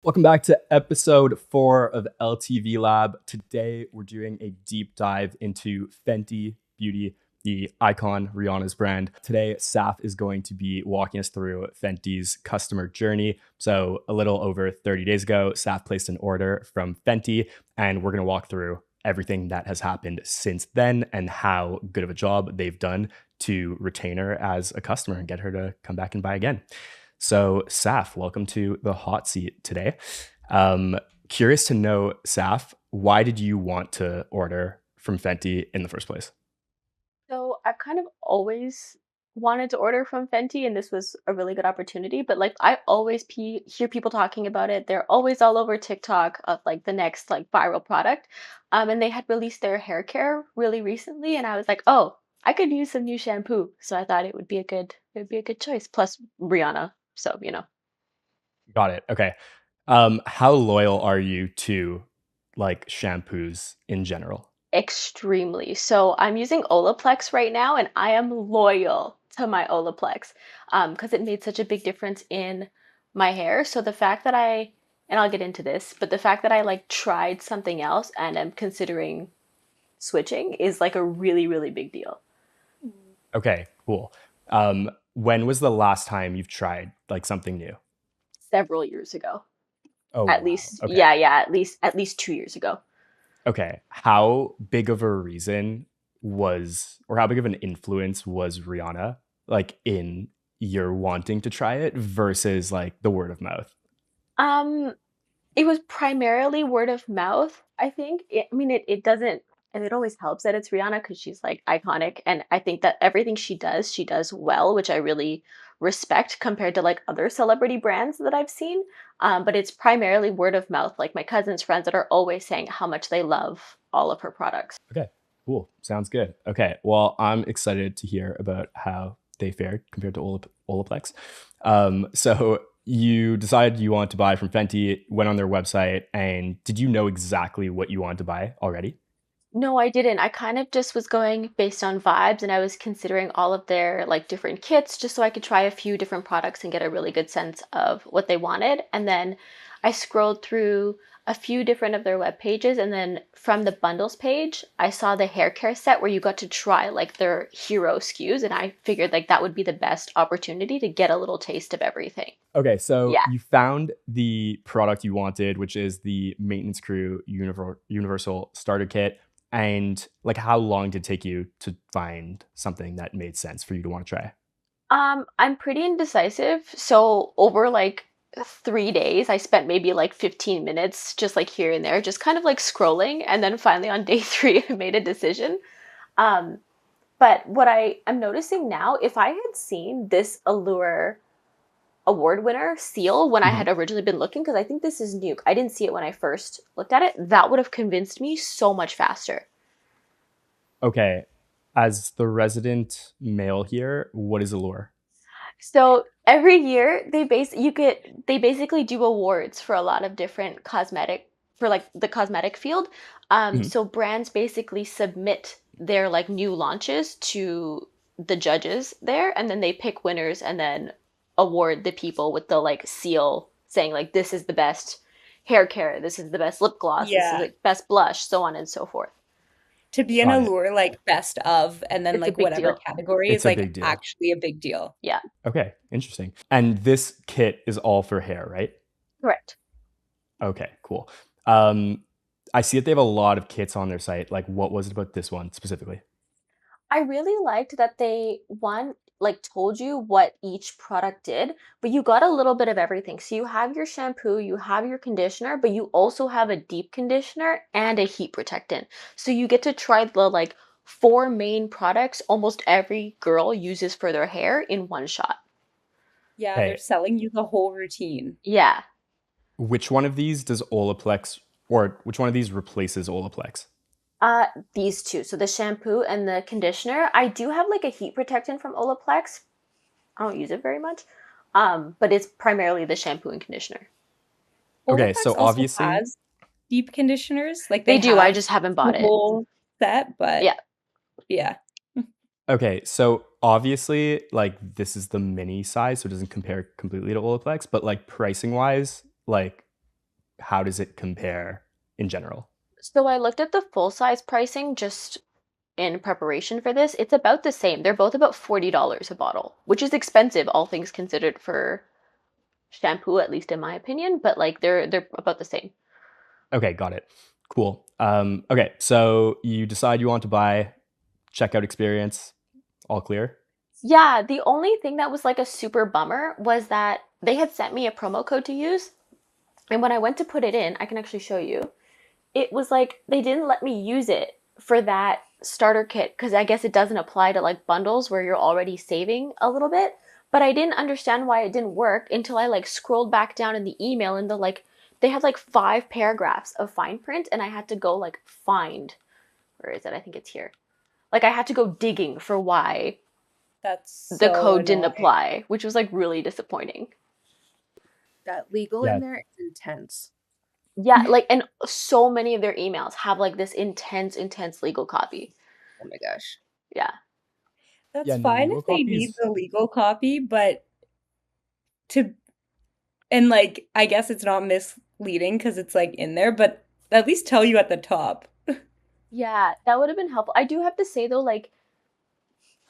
Welcome back to episode 4 of LTV Lab. Today, we're doing a deep dive into Fenty Beauty, the icon Rihanna's brand. Today, Saf is going to be walking us through Fenty's customer journey. So, a little over 30 days ago, Saf placed an order from Fenty, and we're going to walk through everything that has happened since then and how good of a job they've done to retain her as a customer and get her to come back and buy again. So, Saf, welcome to the hot seat today. Curious to know, Saf, why did you want to order from Fenty in the first place? So I've kind of always wanted to order from Fenty, and this was a really good opportunity. But like, I always hear people talking about it. They're always all over TikTok of like the next like viral product. And they had released their hair care really recently, and I was like, oh, I could use some new shampoo. So I thought it would be a good choice. Plus Rihanna, so Got it. Okay. How loyal are you to like shampoos in general? extremely. So I'm using Olaplex right now, and I am loyal to my Olaplex because it made such a big difference in my hair. So the fact that and I'll get into this, but the fact that I like tried something else and am considering switching is like a really, really big deal. Okay, cool. When was the last time you've tried like something new? Several years ago, Oh, at wow. least, Okay. yeah, at least 2 years ago. Okay. How big of a reason was, or how big of an influence was Rihanna like in your wanting to try it versus like the word of mouth? Um, It was primarily word of mouth, I think. I mean, it doesn't, and it always helps that it's Rihanna because she's like iconic. And I think that everything she does well, which I really respect compared to like other celebrity brands that I've seen. But it's primarily word of mouth, like my cousins, friends that are always saying how much they love all of her products. Okay, cool. Sounds good. Okay, well, I'm excited to hear about how they fared compared to Olaplex. So you decided you wanted to buy from Fenty, went on their website, and did you know exactly what you wanted to buy already? No, I didn't. I kind of just was going based on vibes and I was considering all of their like different kits just so I could try a few different products and get a really good sense of what they wanted. And then I scrolled through a few different of their web pages and then from the bundles page, I saw the hair care set where you got to try like their hero SKUs and I figured like that would be the best opportunity to get a little taste of everything. Okay, so Yeah. you found the product you wanted, which is the Maintenance Crew Universal Starter Kit. And like, how long did it take you to find something that made sense for you to want to try? I'm pretty indecisive. So over like 3 days, I spent maybe like 15 minutes just like here and there, just kind of like scrolling. And then finally on day three, I made a decision. Um, but what I'm noticing now, if I had seen this Allure award winner seal when I Mhm. had originally been looking, because I think this is new. I didn't see it when I first looked at it. That would have convinced me so much faster. Okay, as the resident male here, what is Allure? So every year they basically do awards for a lot of different cosmetic for like the cosmetic field. Mhm. So brands basically submit their like new launches to the judges there, and then they pick winners and then award the people with the like seal saying like this is the best hair care, this is the best lip gloss, this is Yeah. the best blush, so on and so forth. To be an Got it. allure like best of and then It's a like big whatever deal. category It's is a like big deal. actually a big deal. Yeah, Okay, interesting. And this kit is all for hair, right? correct. Okay, cool. Um, I see that they have a lot of kits on their site. Like, what was it about this one specifically? I really liked that they one like told you what each product did, but you got a little bit of everything. So you have your shampoo, you have your conditioner, but you also have a deep conditioner and a heat protectant. So you get to try the like four main products almost every girl uses for their hair in one shot. Yeah, they're Okay, selling you the whole routine. Yeah. which one of these does Olaplex, or which one of these replaces Olaplex? Uh these two. So the shampoo and the conditioner. I do have like a heat protectant from Olaplex. I don't use it very much. But it's primarily the shampoo and conditioner. Okay, Olaplex so also obviously, has deep conditioners. Like they They do. I have just haven't the bought it. whole set, but Yeah. yeah. okay, so obviously, like this is the mini size, so it doesn't compare completely to Olaplex, but like pricing wise, like how does it compare in general? So I looked at the full size pricing just in preparation for this. It's about the same. They're both about $40 a bottle, which is expensive, all things considered, for shampoo, at least in my opinion. But like they're about the same. Okay, got it. Cool. Okay, so you decide you want to buy checkout experience, all clear? Yeah, the only thing that was like a super bummer was that they had sent me a promo code to use, and when I went to put it in, I can actually show you. It was like they didn't let me use it for that starter kit because I guess it doesn't apply to like bundles where you're already saving a little bit. But I didn't understand why it didn't work until I like scrolled back down in the email and they had like 5 paragraphs of fine print and I had to go like find, where is it? I think it's here. Like I had to go digging for why That's the so code didn't annoying. apply, which was like really disappointing. That legal Yeah. in there is intense. Yeah, like, and so many of their emails have like this intense legal copy. Oh my gosh. Yeah. That's Yeah, fine legal if they need copies. the legal copy, but and like I guess it's not misleading because it's like in there, but at least tell you at the top. Yeah, that would have been helpful. I do have to say though, like,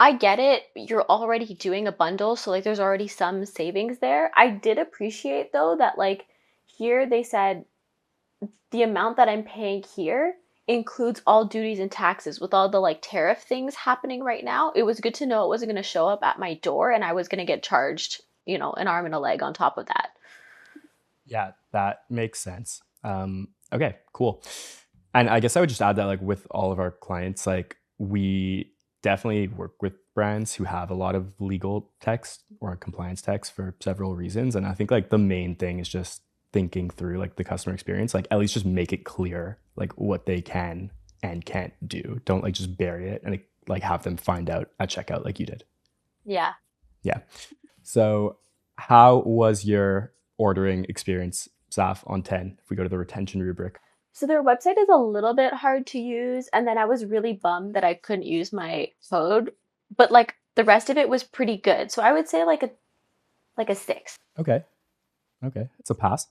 I get it. You're already doing a bundle, so like there's already some savings there. I did appreciate though that like here they said the amount that I'm paying here includes all duties and taxes with all the like tariff things happening right now. It was good to know it wasn't going to show up at my door and I was going to get charged, an arm and a leg on top of that. Yeah, that makes sense. Okay, cool. And I guess I would just add that like with all of our clients, like we definitely work with brands who have a lot of legal text or compliance text for several reasons. And I think like the main thing is just thinking through like the customer experience, like at least just make it clear like what they can and can't do. Don't like just bury it and like have them find out at checkout like you did. Yeah. Yeah. So how was your ordering experience, Saf, on 10 if we go to the retention rubric? So their website is a little bit hard to use, and then I was really bummed that I couldn't use my code, but like the rest of it was pretty good. So I would say like a 6. Okay. It's a pass.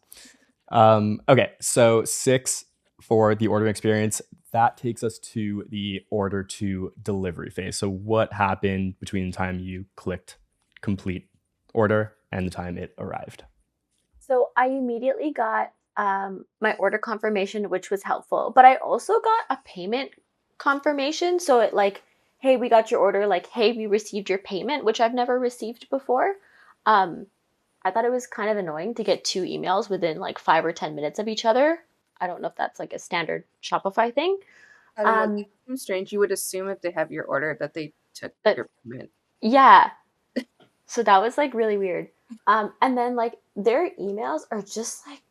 Okay, so 6 for the ordering experience. That takes us to the order to delivery phase. So what happened between the time you clicked complete order and the time it arrived? So I immediately got my order confirmation, which was helpful, but I also got a payment confirmation. So it like, hey, we got your order. Like, hey, we received your payment, which I've never received before. I thought it was kind of annoying to get 2 emails within like 5 or 10 minutes of each other. I don't know if that's like a standard Shopify thing. I don't know. That seems strange. You would assume if they have your order that they took your payment. Yeah. So that was like really weird. And then like their emails are just like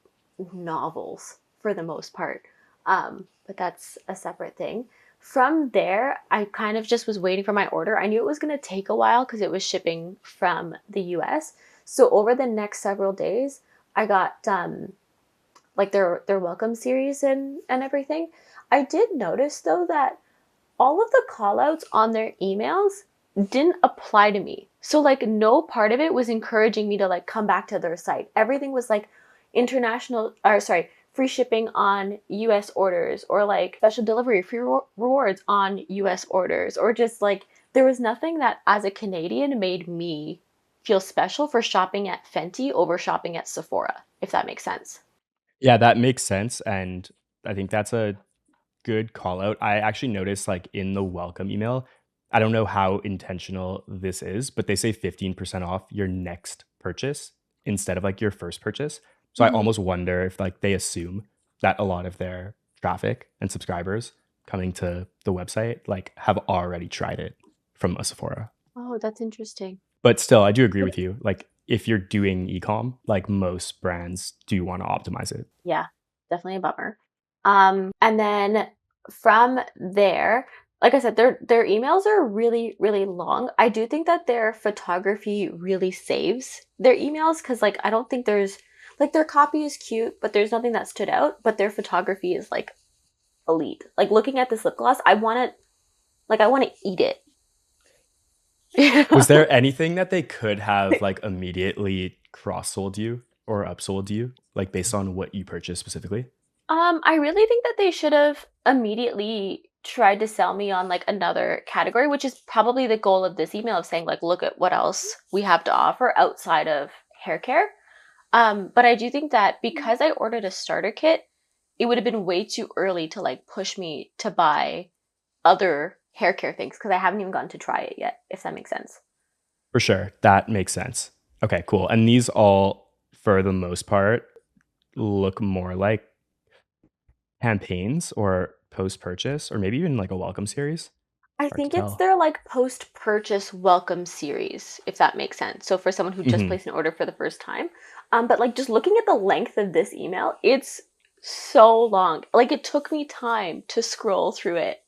novels for the most part. But that's a separate thing. From there, I kind of just was waiting for my order. I knew it was going to take a while because it was shipping from the US. So over the next several days, I got like their welcome series and everything. I did notice though that all of the call outs on their emails didn't apply to me. So like no part of it was encouraging me to like come back to their site. Everything was like free shipping on US orders, or like special delivery, free rewards on US orders, or just like there was nothing that as a Canadian made me feel special for shopping at Fenty over shopping at Sephora, if that makes sense. Yeah, that makes sense. And I think that's a good call out. I actually noticed like in the welcome email, I don't know how intentional this is, but they say 15% off your next purchase instead of like your first purchase. So I almost wonder if like they assume that a lot of their traffic and subscribers coming to the website like have already tried it from a Sephora. Oh, that's interesting. But still, I do agree with you. Like if you're doing ecom, like most brands do want to optimize it. Yeah, definitely a bummer. And then from there, like I said, their emails are really, really long. I do think that their photography really saves their emails because like I don't think there's like their copy is cute, but there's nothing that stood out. But their photography is like elite. Like looking at this lip gloss, I want to eat it. Was there anything that they could have like immediately cross-sold you or upsold you, like based on what you purchased specifically? I really think that they should have immediately tried to sell me on like another category, which is probably the goal of this email of saying like, look at what else we have to offer outside of hair care. But I do think that because I ordered a starter kit, it would have been way too early to like push me to buy other hair care things because I haven't even gotten to try it yet, if that makes sense. For sure. That makes sense. Okay, cool. And these all, for the most part, look more like campaigns or post purchase, or maybe even like a welcome series. I Hard to think it's tell. their like post purchase welcome series, if that makes sense. So for someone who just Hmm. placed an order for the first time. But like just looking at the length of this email, it's so long. Like it took me time to scroll through it.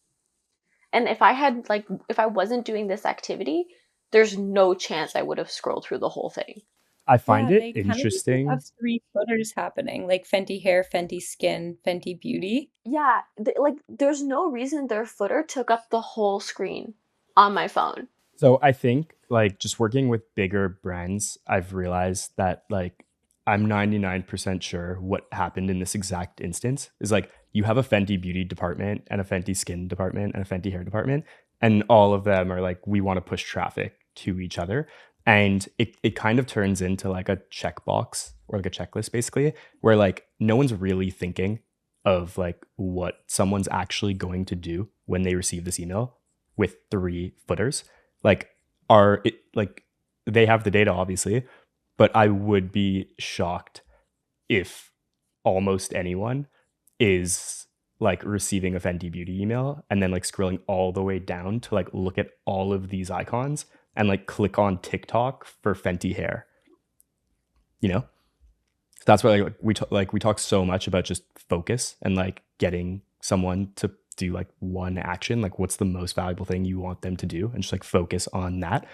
And if I wasn't doing this activity, there's no chance I would have scrolled through the whole thing. I find Yeah, it they kind of just like have interesting. three footers happening, like Fenty hair, Fenty skin, Fenty beauty. Yeah, like there's no reason their footer took up the whole screen on my phone. So I think like just working with bigger brands, I've realized that like I'm 99% sure what happened in this exact instance is like you have a Fenty beauty department and a Fenty skin department and a Fenty hair department, and all of them are like, we want to push traffic to each other. And it kind of turns into like a checkbox or like a checklist basically, where like no one's really thinking of like what someone's actually going to do when they receive this email with three footers. Like are it like they have the data obviously, but I would be shocked if almost anyone is like receiving a Fenty Beauty email and then like scrolling all the way down to like look at all of these icons and like click on TikTok for Fenty hair. You know, that's why like we talk so much about just focus and like getting someone to do like one action, like what's the most valuable thing you want them to do, and just like focus on that.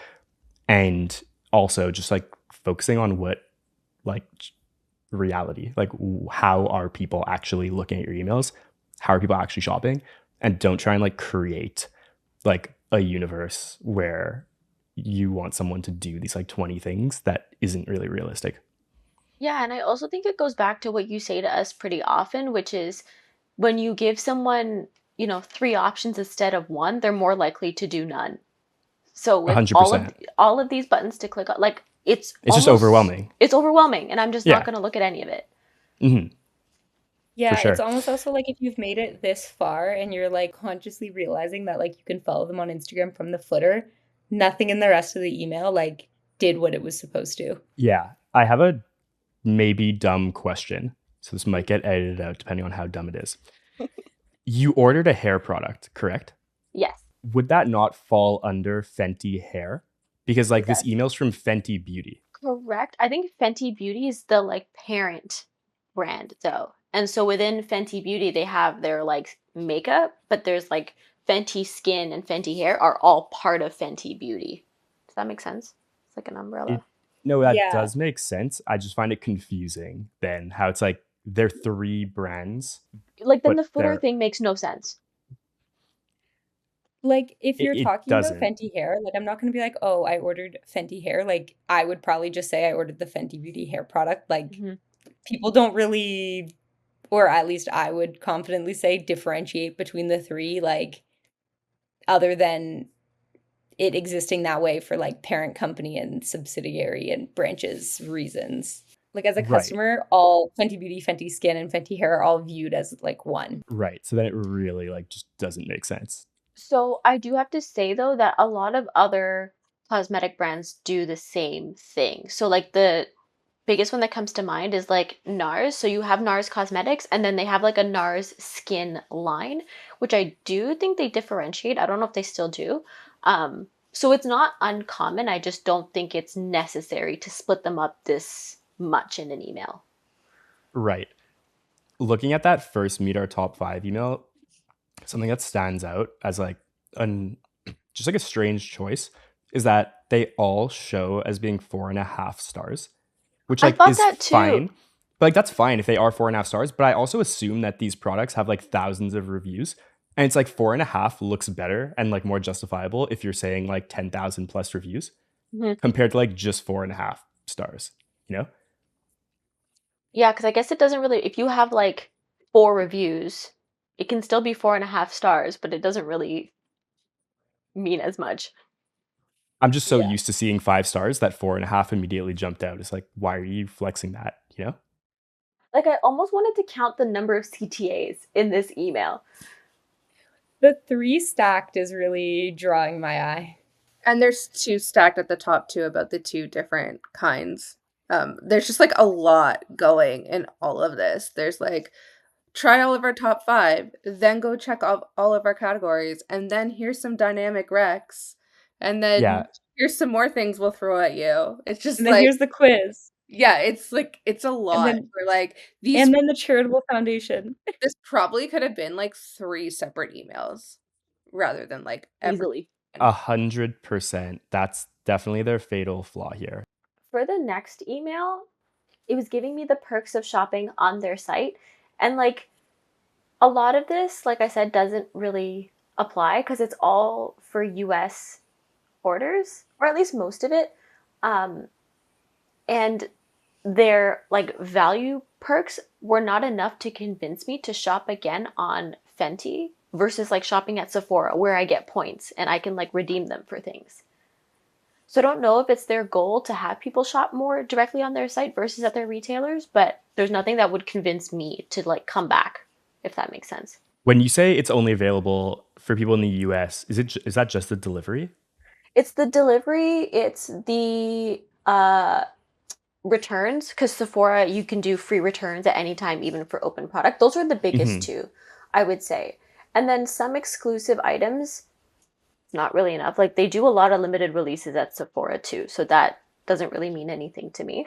And also just like focusing on what like reality, like how are people actually looking at your emails, how are people actually shopping, and don't try and like create like a universe where you want someone to do these like 20 things that isn't really realistic. Yeah, and I also think it goes back to what you say to us pretty often, which is when you give someone, three options instead of one, they're more likely to do none. So with all of 100%. all of these buttons to click on, like It's just overwhelming. it's overwhelming, and I'm just not Yeah. going to look at any of it. Hmm. For Yeah, it's sure. almost also like if you've made it this far and you're like consciously realizing that like you can follow them on Instagram from the footer, nothing in the rest of the email like did what it was supposed to. Yeah. I have a maybe dumb question. So this might get edited out depending on how dumb it is. You ordered a hair product, correct? Yes, Would that not fall under Fenty hair? Because it like this does. email's from Fenty Beauty. Correct. I think Fenty Beauty is the like parent brand though. And so within Fenty Beauty, they have their like makeup, but there's like Fenty Skin and Fenty Hair are all part of Fenty Beauty. Does that make sense? It's like an It umbrella. No, that Yeah. does make sense. I just find it confusing then how it's like they're three brands, Like then the but footer thing makes no sense. Like if you're it talking about doesn't. Fenty hair, like I'm not going to be like, "Oh, I ordered Fenty hair." Like I would probably just say I ordered the Fenty Beauty hair product. Like Mhm. people don't really, or at least I would confidently say, differentiate between the three, like other than it existing that way for like parent company and subsidiary and branches reasons. Like as a Right. customer, all Fenty Beauty, Fenty Skin, and Fenty Hair are all viewed as like one. Right. So then it really like just doesn't make sense. So I do have to say though that a lot of other cosmetic brands do the same thing. So like the biggest one that comes to mind is like NARS. So you have NARS Cosmetics and then they have like a NARS skin line, which I do think they differentiate. I don't know if they still do. So it's not uncommon. I just don't think it's necessary to split them up this much in an email. Right. Looking at that first meet our top 5 email, something that stands out as like an just like a strange choice is that they all show as being 4.5 stars, which I like thought is that too. fine. But like that's fine if they are 4.5 stars. But I also assume that these products have like thousands of reviews. And it's like 4.5 looks better and like more justifiable if you're saying like 10,000 plus reviews Mhm. compared to like just 4.5 stars, you know? Yeah, because I guess it doesn't really, if you have like 4 reviews, it can still be 4.5 stars, but it doesn't really mean as much. I'm just so Yeah. used to seeing 5 stars that 4.5 immediately jumped out. It's like, why are you flexing that? You know? Like, I almost wanted to count the number of CTAs in this email. The 3 stacked is really drawing my eye. And there's 2 stacked at the top too about the 2 different kinds. There's just like a lot going in all of this. There's like try all of our top 5, then go check all of our categories, and then here's some dynamic recs, and Yeah. then here's some more things we'll throw at you. It's just And then like, here's the quiz. yeah, it's like it's a And lot then for like these. and then the charitable foundation. This probably could have been like 3 separate emails rather than like every. Easily. 100%. That's definitely their fatal flaw here. For the next email, it was giving me the perks of shopping on their site. And like a lot of this, like I said, doesn't really apply because it's all for US orders, or at least most of it. Um, and their like value perks were not enough to convince me to shop again on Fenty versus like shopping at Sephora where I get points and I can like redeem them for things. So I don't know if it's their goal to have people shop more directly on their site versus at their retailers, but there's nothing that would convince me to like come back, if that makes sense. When you say it's only available for people in the US, is that just the delivery? It's the delivery, it's the returns, because Sephora, you can do free returns at any time, even for open product. Those are the biggest Mhm. two, I would say. And then some exclusive items, it's not really enough. Like they do a lot of limited releases at Sephora too, so that doesn't really mean anything to me.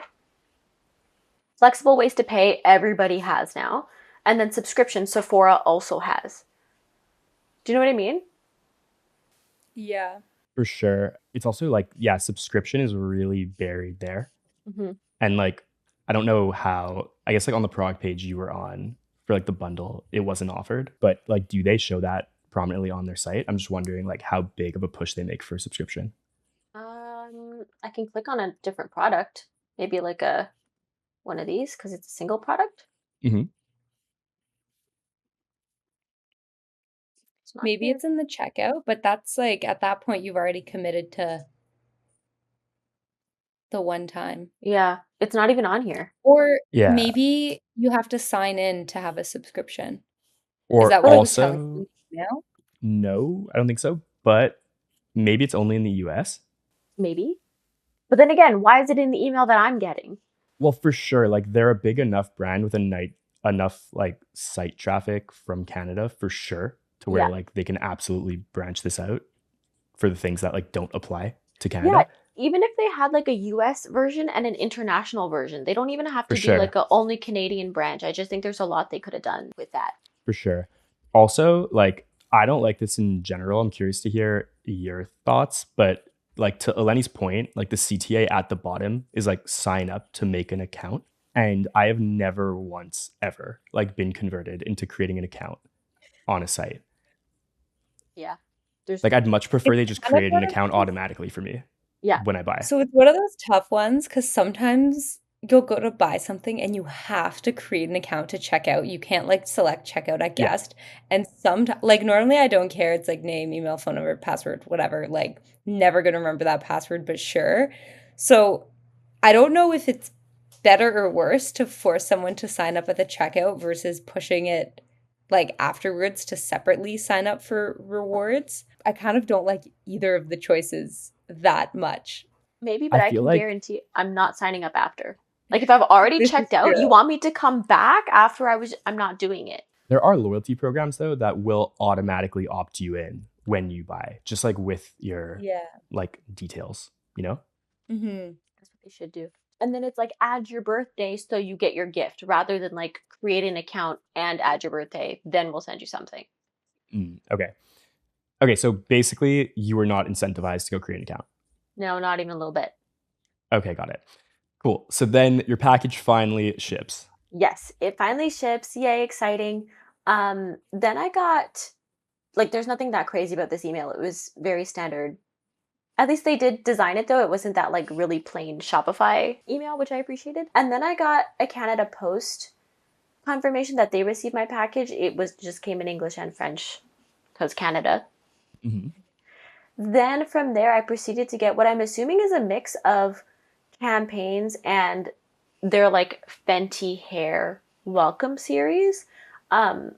Flexible ways to pay, everybody has now. And then subscription, Sephora also has. Do you know what I mean? Yeah. For sure. It's also like, yeah, subscription is really buried there. Mm-hmm. And like, I don't know how, I guess like on the product page you were on for like the bundle, it wasn't offered, but like, do they show that prominently on their site? I'm just wondering like how big of a push they make for subscription. I can click on a different product, maybe like a one of these because it's a single product. Hmm. It's not Maybe here. it's in the checkout, but that's like at that point you've already committed to the one time. Yeah, it's not even on here. Or Yeah. maybe you have to sign in to have a subscription. Is Or that what it was also, telling you now? no, I don't think so, but maybe it's only in the US. Maybe. But then again, why is it in the email that I'm getting? Well, for sure, like they're a big enough brand with enough like site traffic from Canada for sure to where Yeah. like they can absolutely branch this out for the things that like don't apply to Yeah, Canada. even if they had like a US version and an international version, they don't even have For to do like sure. a only Canadian branch. I just think there's a lot they could have done with that. For sure. Also, like I don't like this in general. I'm curious to hear your thoughts, but like to Eleni's point, like the CTA at the bottom is like sign up to make an account. And I have never once ever like been converted into creating an account on a site. Yeah. There's Like I'd much prefer It's they just kind of create an one of account those automatically for me yeah. when I buy. So it's one of those tough ones because sometimes you'll go to buy something and you have to create an account to check out. You can't like select checkout at Yeah, guest. And sometimes, like normally I don't care. It's like name, email, phone number, password, whatever. Like never gonna remember that password, but sure. So I don't know if it's better or worse to force someone to sign up at the checkout versus pushing it like afterwards to separately sign up for rewards. I kind of don't like either of the choices that much. Maybe, I but I feel can like guarantee I'm not signing up after. Like if I've already This is checked out, you true. want me to come back after I'm not doing it. there are loyalty programs though that will automatically opt you in when you buy, just like with your Yeah. like details, you know? Mm-hmm. That's what they should do. And then it's like add your birthday so you get your gift rather than like create an account and add your birthday, then we'll send you something. Okay. Okay, so basically you were not incentivized to go create an account. No, not even a little bit. Okay, got it. Cool. So then your package finally ships. Yes, it finally ships. Yay, exciting. Then I got like there's nothing that crazy about this email. It was very standard. At least they did design it though. It wasn't that like really plain Shopify email, which I appreciated. And then I got a Canada Post confirmation that they received my package. It was just came in English and French because Canada. Mhm. Then from there, I proceeded to get what I'm assuming is a mix of campaigns and their like Fenty hair welcome series. Um,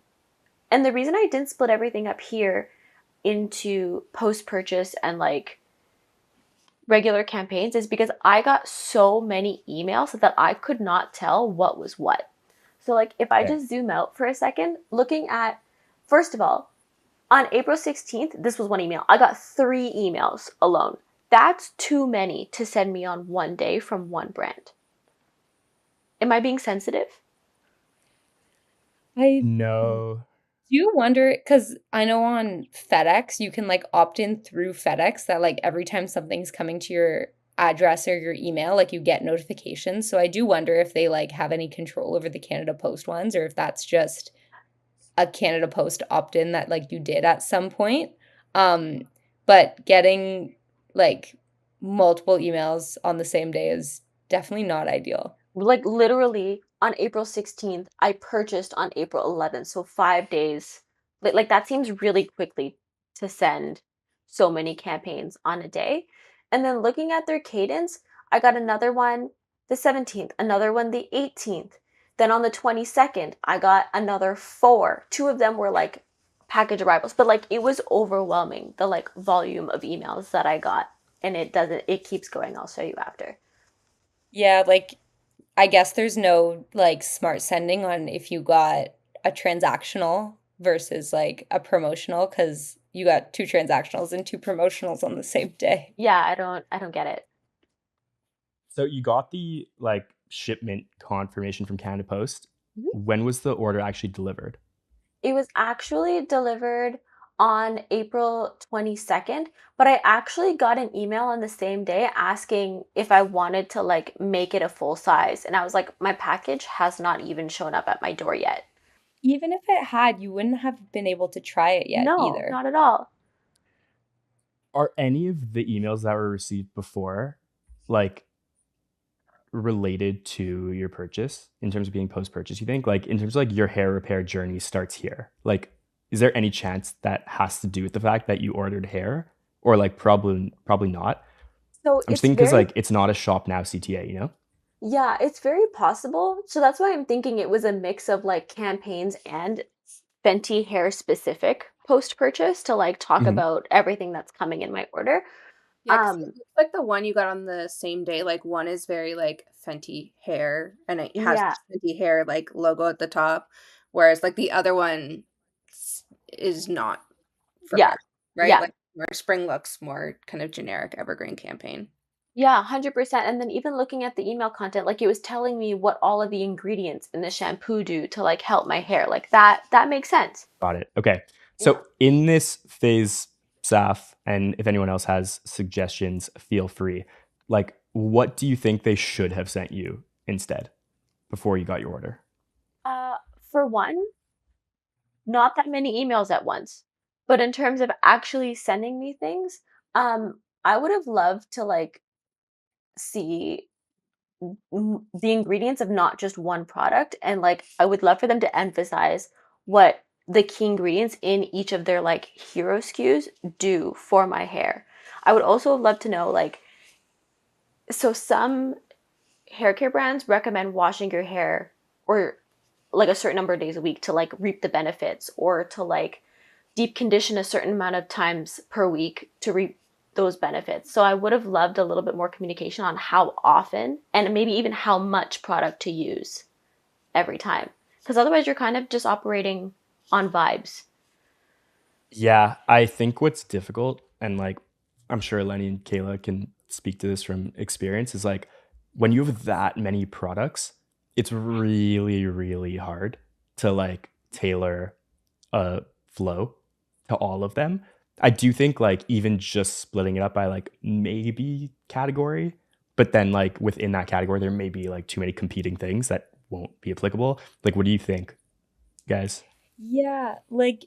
and the reason I didn't split everything up here into post purchase and like regular campaigns is because I got so many emails that I could not tell what was what. So, like, if I Okay. just zoom out for a second, looking at, first of all, on April 16th, this was one email. I got 3 emails alone. That's too many to send me on one day from one brand. Am I being sensitive? I No. do wonder because I know on FedEx you can like opt in through FedEx that like every time something's coming to your address or your email, like you get notifications. So I do wonder if they like have any control over the Canada Post ones or if that's just a Canada Post opt-in that like you did at some point. Um, but getting like multiple emails on the same day is definitely not ideal. Like, literally on April 16th, I purchased on April 11th. So 5 days. Like that seems really quickly to send so many campaigns on a day. And then looking at their cadence, I got another one the 17th, another one the 18th. Then on the 22nd, I got another 4. 2 of them were like package arrivals, but like it was overwhelming, the like volume of emails that I got. And it keeps going. I'll show you after. Yeah, like I guess there's no like smart sending on if you got a transactional versus like a promotional because you got 2 transactionals and 2 promotionals on the same day. Yeah, I don't get it. So you got the like shipment confirmation from Canada Post. Mhm. When was the order actually delivered? It was actually delivered on April 22nd, but I actually got an email on the same day asking if I wanted to like make it a full size. And I was like, my package has not even shown up at my door yet. Even if it had, you wouldn't have been able to try it yet No, either. not at all. Are any of the emails that were received before like related to your purchase in terms of being post purchase? You think like in terms of like your hair repair journey starts here? Like, is there any chance that has to do with the fact that you ordered hair, or like probably not? So I'm just it's thinking because very, like it's not a shop now CTA, you know? yeah, it's very possible. So that's why I'm thinking it was a mix of like campaigns and Fenty hair specific post purchase to like talk Mhm. about everything that's coming in my order. Yeah, 'cause it looks like the one you got on the same day, like, one is very, like, Fenty hair, and it has Yeah, Fenty hair, like, logo at the top, whereas, like, the other one is not for yeah, hair, right? yeah. Like, where spring looks more kind of generic evergreen campaign. Yeah, 100%. And then even looking at the email content, like it was telling me what all of the ingredients in the shampoo do to like help my hair. Like that makes sense. Got it. Okay. Yeah. So in this phase, Saf, and if anyone else has suggestions, feel free. Like, what do you think they should have sent you instead before you got your order? For one, not that many emails at once. But in terms of actually sending me things, I would have loved to like see the ingredients of not just one product, and like I would love for them to emphasize what the key ingredients in each of their like hero SKUs do for my hair. I would also love to know like, so some hair care brands recommend washing your hair or like a certain number of days a week to like reap the benefits, or to like deep condition a certain amount of times per week to reap those benefits. So I would have loved a little bit more communication on how often and maybe even how much product to use every time. Because otherwise you're kind of just operating on vibes. Yeah, I think what's difficult, and like I'm sure Lenny and Kayla can speak to this from experience, is like when you have that many products, it's really, really hard to like tailor a flow to all of them. I do think like even just splitting it up by like maybe category, but then like within that category, there may be like too many competing things that won't be applicable. Like, what do you think, guys? Yeah, like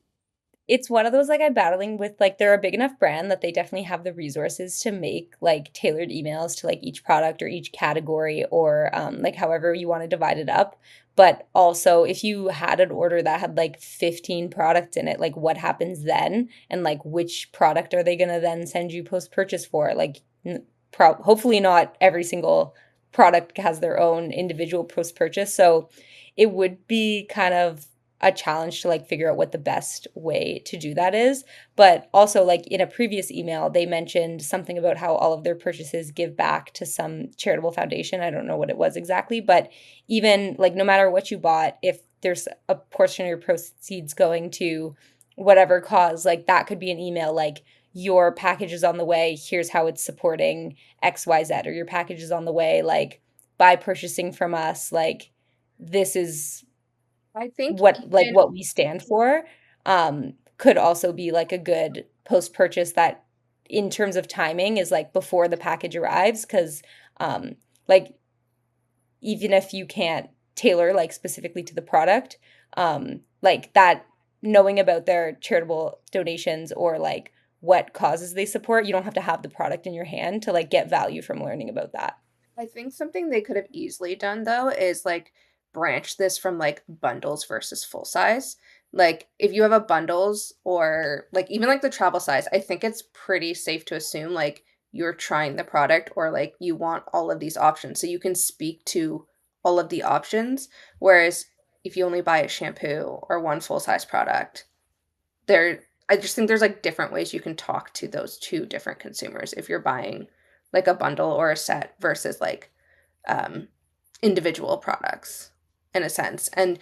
it's one of those, like, I'm battling with, like, they're a big enough brand that they definitely have the resources to make, like, tailored emails to, like, each product or each category or, like, however you wanna divide it up. But also, if you had an order that had, like, 15 products in it, like, what happens then? And, like, which product are they gonna then send you post-purchase for? Like, hopefully not every single product has their own individual post-purchase, so it would be kind of a challenge to like figure out what the best way to do that is. But also, like in a previous email, they mentioned something about how all of their purchases give back to some charitable foundation. I don't know what it was exactly, but even like no matter what you bought, if there's a portion of your proceeds going to whatever cause, like that could be an email like your package is on the way, here's how it's supporting XYZ, or your package is on the way, like by purchasing from us, like this is I think even what we stand for, could also be like a good post-purchase that in terms of timing is like before the package arrives, because like even if you can't tailor like specifically to the product, like that knowing about their charitable donations or like what causes they support, you don't have to have the product in your hand to like get value from learning about that. I think something they could have easily done though is like branch this from like bundles versus full size. Like if you have a bundles or like even like the travel size, I think it's pretty safe to assume like you're trying the product or like you want all of these options so you can speak to all of the options. Whereas if you only buy a shampoo or one full size product, there I just think there's like different ways you can talk to those two different consumers if you're buying like a bundle or a set versus like um individual products in a sense. And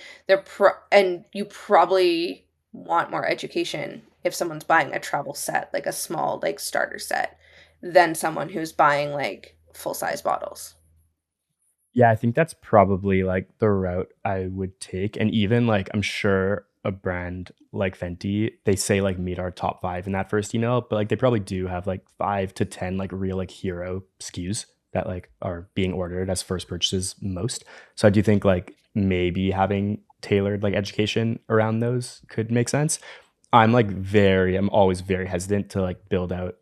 and you probably want more education if someone's buying a travel set, like a small like starter set, than someone who's buying like full size bottles. Yeah, I think that's probably like the route I would take. And even like I'm sure a brand like Fenty, they say like meet our top five in that first email, but like they probably do have like 5 to 10 like real like hero SKUs that like are being ordered as first purchases most. So I do think like maybe having tailored like education around those could make sense. I'm always very hesitant to like build out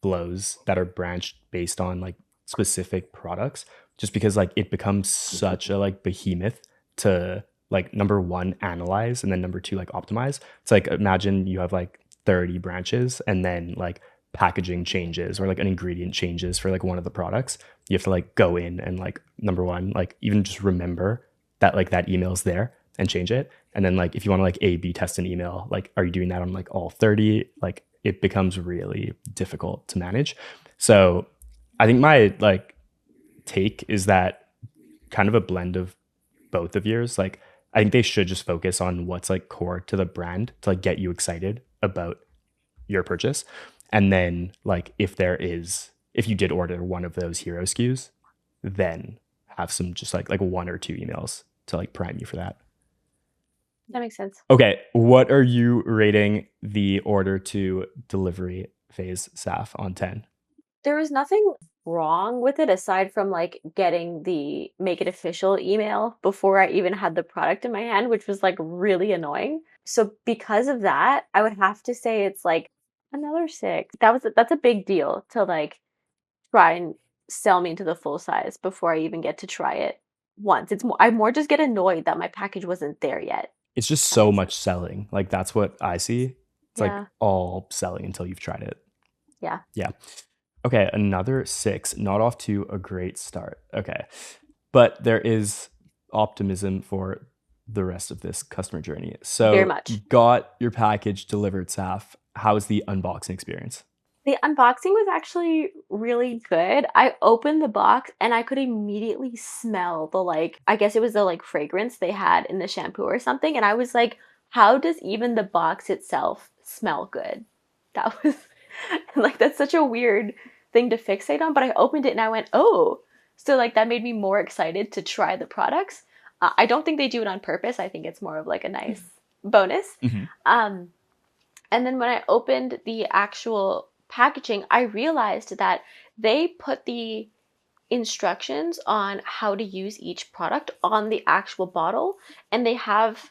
flows that are branched based on like specific products just because like it becomes such a like behemoth to like number one analyze and then number two like optimize. It's like imagine you have like 30 branches and then like packaging changes or like an ingredient changes for like one of the products. You have to like go in and like number one like even just remember that like that email's there and change it. And then like if you want to like A B test an email, like are you doing that on like all 30? Like it becomes really difficult to manage. So I think my like take is that kind of a blend of both of yours. Like I think they should just focus on what's like core to the brand to like get you excited about your purchase. And then like if you did order one of those hero SKUs, then have some just like one or two emails to like prime you for that. That makes sense. Okay, what are you rating the order to delivery phase, Saf, on 10? There was nothing wrong with it aside from like getting the make it official email before I even had the product in my hand, which was like really annoying. So because of that, I would have to say it's like another 6. That's a big deal to like try and sell me into the full size before I even get to try it once. I more just get annoyed that my package wasn't there yet. It's just That so makes sense. much selling. Like that's what I see. It's like Yeah. all selling until you've tried it. Yeah. Yeah. Okay, another 6. Not off to a great start. Okay. But there is optimism for the rest of this customer journey. Very So you much. got your package delivered, Saf. How was the unboxing experience? The unboxing was actually really good. I opened the box and I could immediately smell the like, I guess it was the like fragrance they had in the shampoo or something. And I was like, how does even the box itself smell good? That was like, that's such a weird thing to fixate on. But I opened it and I went, oh. So like that made me more excited to try the products. I don't think they do it on purpose. I think it's more of like a nice bonus. Mhm. Um, and then when I opened the actual packaging, I realized that they put the instructions on how to use each product on the actual bottle, and they have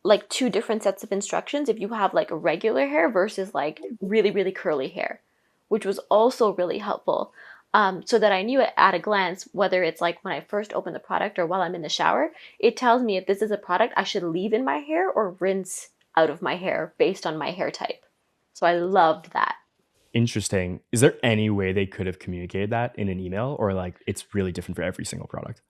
like two different sets of instructions if you have like regular hair versus like really, really curly hair, which was also really helpful. So that I knew it at a glance, whether it's like when I first open the product or while I'm in the shower, it tells me if this is a product I should leave in my hair or rinse out of my hair based on my hair type. So I loved that. Interesting. Is there any way they could have communicated that in an email, or like it's really different for every single product?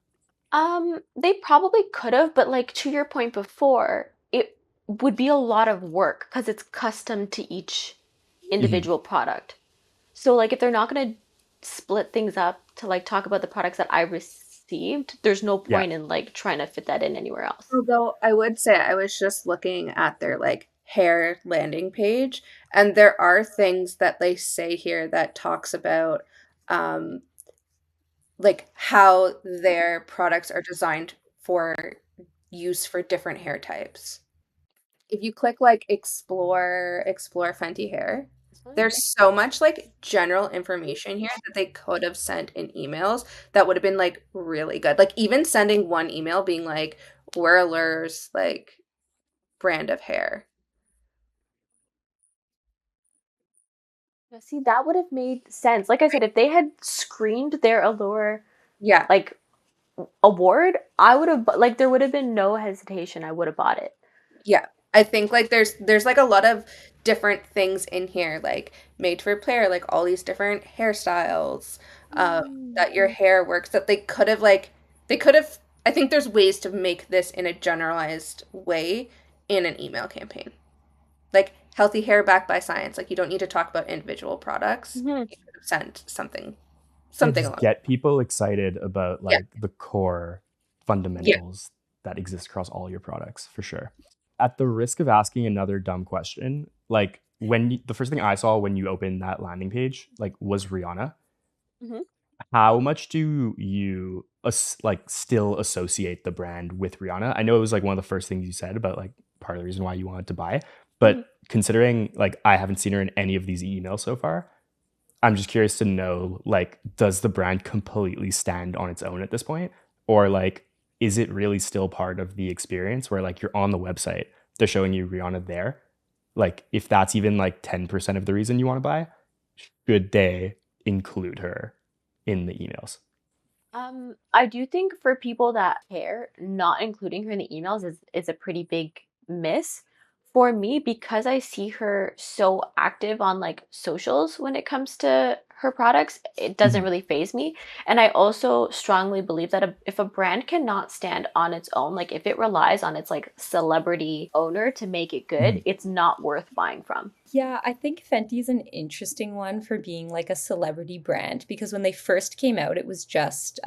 They probably could have, but like to your point before, it would be a lot of work because it's custom to each Mhm. individual product. So like if they're not going to split things up to like talk about the products that I received, there's no Yeah. point in like trying to fit that in anywhere else. Although I would say I was just looking at their like hair landing page, and there are things that they say here that talks about um like how their products are designed for use for different hair types. If you click like explore Fenty hair, This one? there's so much like general information here that they could have sent in emails that would have been like really good. Like even sending one email being like, we're Allures like brand of hair. Yeah, see, that would have made sense. Like I said, if they had screened their Allure Yeah. like award, I would have like there would have been no hesitation. I would have bought it. Yeah. I think like there's like a lot of different things in here, like made for player, like all these different hairstyles, Mm. that your hair works that they could have I think there's ways to make this in a generalized way in an email campaign. Like healthy hair backed by science. Like you don't need to talk about individual products. Mhm. You could have sent Yeah, something just along. get people excited about Yeah. like the core Yeah. fundamentals that exist across all your products for sure. At the risk of asking another dumb question, like the first thing I saw when you opened that landing page, like was Rihanna. Mhm. How much do you like still associate the brand with Rihanna? I know it was like one of the first things you said about like part of the reason why you wanted to buy, Mhm. but considering like I haven't seen her in any of these emails so far, I'm just curious to know, like, does the brand completely stand on its own at this point? Or like, is it really still part of the experience where like you're on the website, they're showing you Rihanna there? Like, if that's even like 10% of the reason you want to buy, should they include her in the emails? I do think for people that care, not including her in the emails is a pretty big miss. For me, because I see her so active on like socials when it comes to her products, it doesn't Mhm. really phase me. And I also strongly believe that if a brand cannot stand on its own, like if it relies on its like celebrity owner to make it good, Mhm. it's not worth buying from. Yeah, I think Fenty's an interesting one for being like a celebrity brand because when they first came out, it was just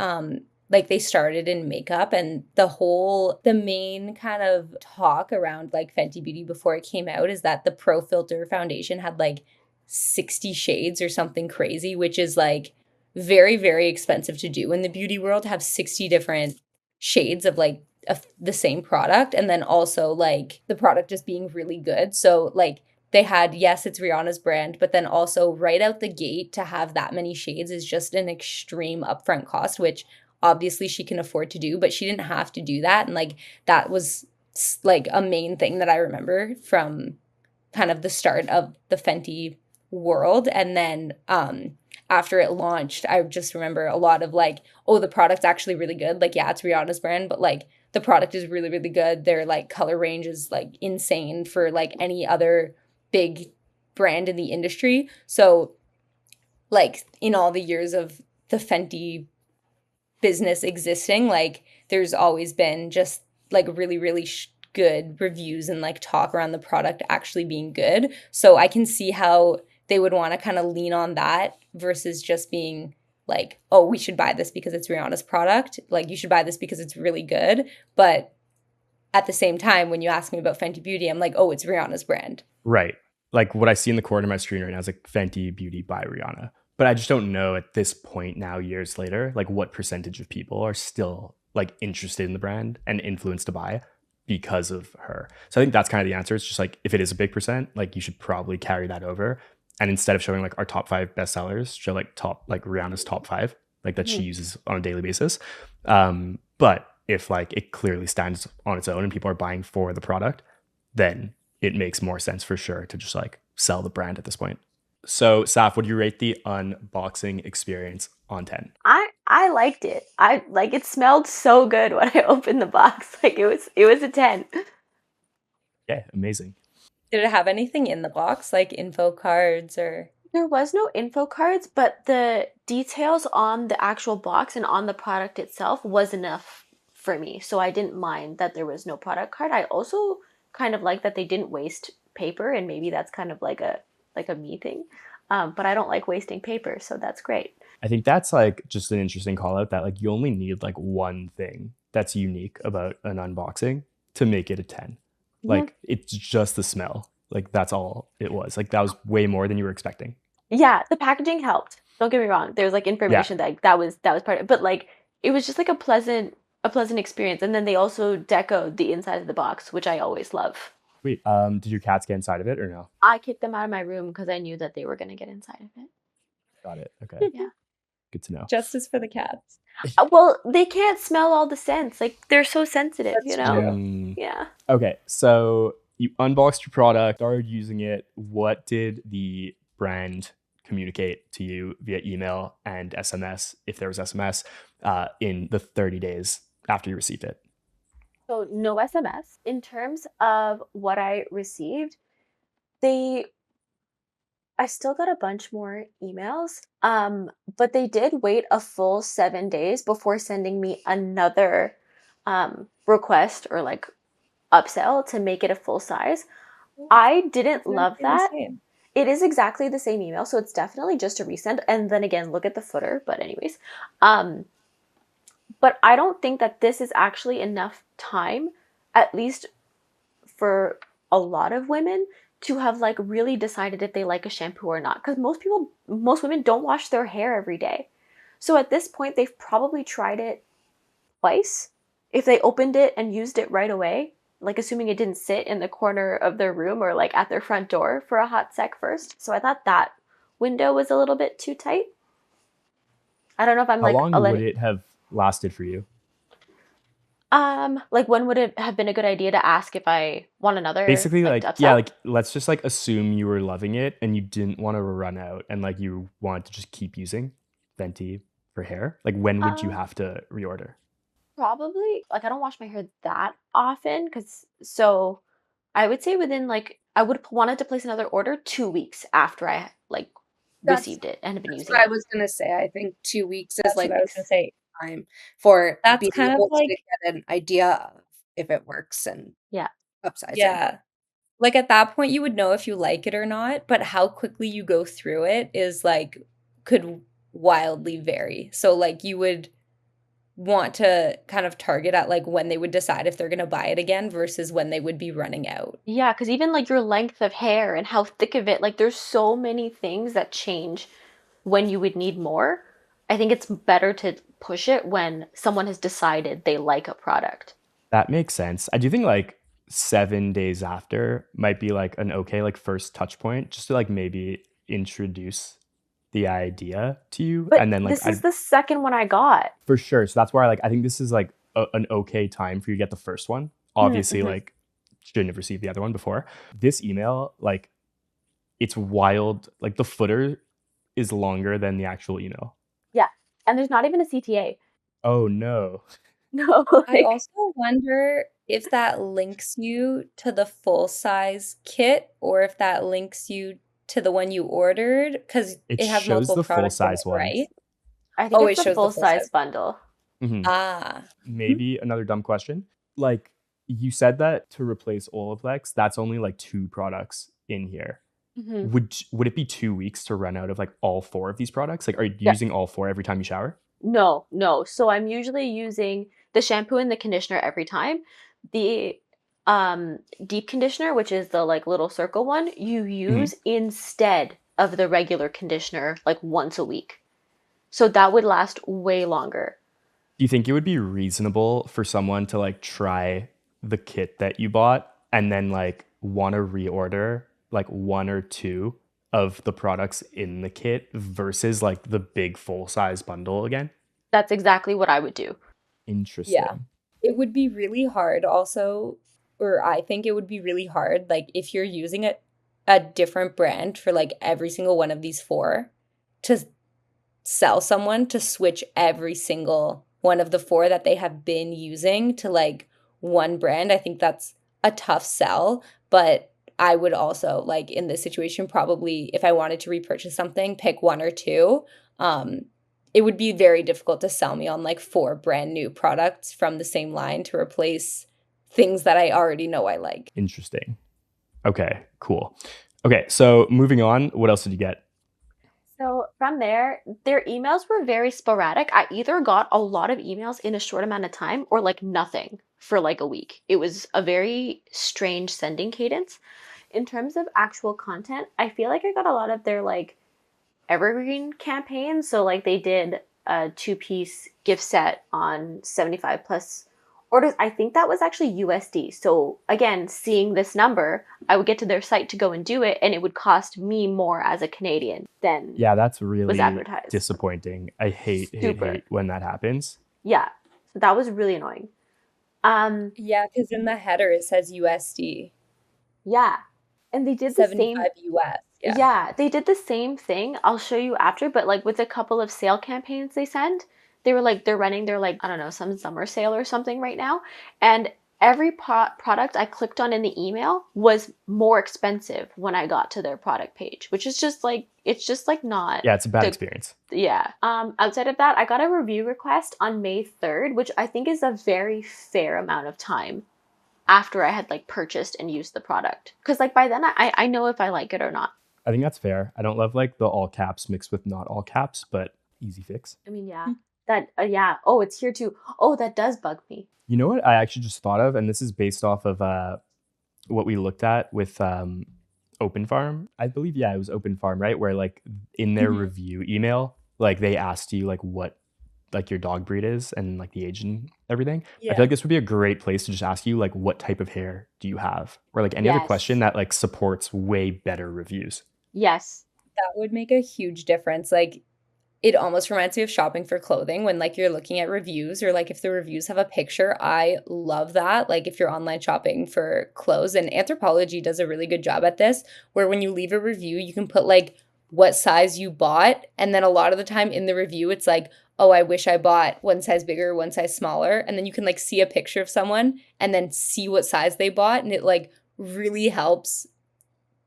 like they started in makeup and the main kind of talk around like Fenty Beauty before it came out is that the Pro Filter foundation had like 60 shades or something crazy, which is like very, very expensive to do in the beauty world, have 60 different shades of like the same product and then also like the product just being really good. So like they had, yes, it's Rihanna's brand, but then also right out the gate to have that many shades is just an extreme upfront cost, which obviously she can afford to do, but she didn't have to do that. And like that was like a main thing that I remember from kind of the start of the Fenty world. And then after it launched, I just remember a lot of like, oh, the product's actually really good. Like, yeah, it's Rihanna's brand, but like the product is really, really good. Their like color range is like insane for like any other big brand in the industry. So like in all the years of the Fenty business existing, like there's always been just like really, really good reviews and like talk around the product actually being good. So I can see how they would want to kind of lean on that versus just being like, oh, we should buy this because it's Rihanna's product. Like, you should buy this because it's really good. But at the same time, when you ask me about Fenty Beauty, I'm like, oh, it's Rihanna's brand. Right. Like what I see in the corner of my screen right now is like Fenty Beauty by Rihanna. But I just don't know at this point now, years later, like what percentage of people are still like interested in the brand and influenced to buy because of her. So I think that's kind of the answer. It's just like if it is a big percent, like you should probably carry that over. And instead of showing like our top 5 bestsellers, show like Rihanna's top 5, like that she Mhm. uses on a daily basis. But if like it clearly stands on its own and people are buying for the product, then it makes more sense for sure to just like sell the brand at this point. So, Saf, would you rate the unboxing experience on 10? I liked it. I like it smelled so good when I opened the box. Like it was a 10. Yeah, amazing. Did it have anything in the box, like info cards or? There was no info cards, but the details on the actual box and on the product itself was enough for me. So I didn't mind that there was no product card. I also kind of like that they didn't waste paper, and maybe that's kind of like a me thing. But I don't like wasting paper, so that's great. I think that's like just an interesting call out that like you only need like one thing that's unique about an unboxing to make it a 10. Like it's just the smell. Like that's all it was. Like that was way more than you were expecting. Yeah, the packaging helped. Don't get me wrong. There's like Yeah. information that was part of it, but like it was just like a pleasant experience. And then they also decoed the inside of the box, which I always love. Sweet. Did your cats get inside of it or no? I kicked them out of my room because I knew that they were going to get inside of it. Got it. Okay. Yeah. Good to know. Justice for the cats. Well, they can't smell all the scents. Like they're so sensitive, That's you know? true. Yeah. Okay, so you unboxed your product, started using it. What did the brand communicate to you via email and SMS, if there was SMS, in the 30 days after you received it? So no SMS. In terms of what I received, I still got a bunch more emails. But they did wait a full 7 days before sending me another request or like upsell to make it a full size. I didn't love that. It is exactly the same email, so it's definitely just a resend. And then again, look at the footer. But anyways, but I don't think that this is actually enough time, at least for a lot of women, to have like really decided if they like a shampoo or not. Because most women don't wash their hair every day. So at this point, they've probably tried it twice. If they opened it and used it right away, like assuming it didn't sit in the corner of their room or like at their front door for a hot sec first. So I thought that window was a little bit too tight. I don't know if I'm How like long would it have lasted for you? like when would it have been a good idea to ask if I want another Basically, like like, upsell? yeah, like let's just like assume you were loving it and you didn't want to run out and like you wanted to just keep using Fenty for hair. Like when would you Um, have to reorder? Probably like I don't wash my hair that often so I would say within like I would have wanted to place another order 2 weeks after I like That's received it and have been that's using what I it. was gonna say. I think 2 weeks is That's like what I was gonna say. time for That's being kind of able to like, get an idea of if it works and Yeah. upsizing. yeah. Like at that point, you would know if you like it or not, but how quickly you go through it is like, could wildly vary. So, like, you would want to kind of target at like when they would decide if they're going to buy it again versus when they would be running out. Yeah, because even like your length of hair and how thick of it, like there's so many things that change when you would need more. I think it's better to push it when someone has decided they like a product. That makes sense. I do think like 7 days after might be like an okay like first touch point just to like maybe introduce the idea to you But and then like this is the second one I got. for sure. So that's why like I think this is like an okay time for you to get the first one. Obviously, Mhm. like shouldn't have received the other one before. This email, like it's wild. Like the footer is longer than the actual email. Yeah. And there's not even a CTA. Oh no. No, I like also wonder if that links you to the full size kit or if that links you to the one you ordered because It it has shows multiple the full products in size it, one. right? I think Oh, it's it the shows the full full size size. bundle. Mhm. Ah. Maybe another dumb question. Like you said that to replace Olaplex, that's only like 2 products in here. Mhm. Would it be 2 weeks to run out of like all 4 of these products? Like are you Yeah. using all 4 every time you shower? No, no. So I'm usually using the shampoo and the conditioner every time. The deep conditioner, which is the like little circle one, you use instead of the regular conditioner like once a week. So that would last way longer. Do you think it would be reasonable for someone to like try the kit that you bought and then like want to reorder like 1 or 2 of the products in the kit versus like the big full size bundle again? That's exactly what I would do. Interesting. It would be really hard also or I think it would be really hard, like if you're using a different brand for like every single one of these four, to sell someone to switch every single one of the four that they have been using to like one brand. I think that's a tough sell, but I would also like in this situation probably if I wanted to repurchase something, pick one or two. It would be very difficult to sell me on like four brand new products from the same line to replace things that I already know I like. Interesting. Okay, cool. Okay, so moving on, what else did you get? So from there, their emails were very sporadic. I either got a lot of emails in a short amount of time or like nothing for like a week. It was a very strange sending cadence. In terms of actual content, I feel like I got a lot of their like evergreen campaigns. So like they did a 2-piece gift set on 75 plus orders. I think that was actually USD. So again, seeing this number, I would get to their site to go and do it, and it would cost me more as a Canadian than Yeah, that's was really advertised. disappointing. I hate Super. when that happens. Yeah. So that was really annoying. Yeah, because in the header it says USD, Yeah. And they did the same 75 US. Yeah. Yeah, they did the same thing. I'll show you after, but like with a couple of sale campaigns they send, they were like they're running their like I don't know, some summer sale or something right now, and every product I clicked on in the email was more expensive when I got to their product page, which is just like it's just like not Yeah, it's a bad the experience. yeah. Outside of that, I got a review request on May 3rd, which I think is a very fair amount of time after I had like purchased and used the product. Because like by then I know if I like it or not. I think that's fair. I don't love like the all caps mixed with not all caps, but easy fix. I mean, yeah. That yeah. Oh, it's here too. Oh, that does bug me. You know what I actually just thought of, and this is based off of what we looked at with Open Farm. I believe, yeah, it was Open Farm, right? Where like in their Mhm. review email, like they asked you like what like your dog breed is and like the age and everything. I Yeah. feel like this would be a great place to just ask you like what type of hair do you have? Or like any other question Yes. that like supports way better reviews. Yes. That would make a huge difference. Like it almost reminds me of shopping for clothing when like you're looking at reviews or like if the reviews have a picture. I love that. Like if you're online shopping for clothes, and Anthropology does a really good job at this, where when you leave a review, you can put like what size you bought. And then a lot of the time in the review, it's like, oh, I wish I bought one size bigger, one size smaller. And then you can like see a picture of someone and then see what size they bought. And it like really helps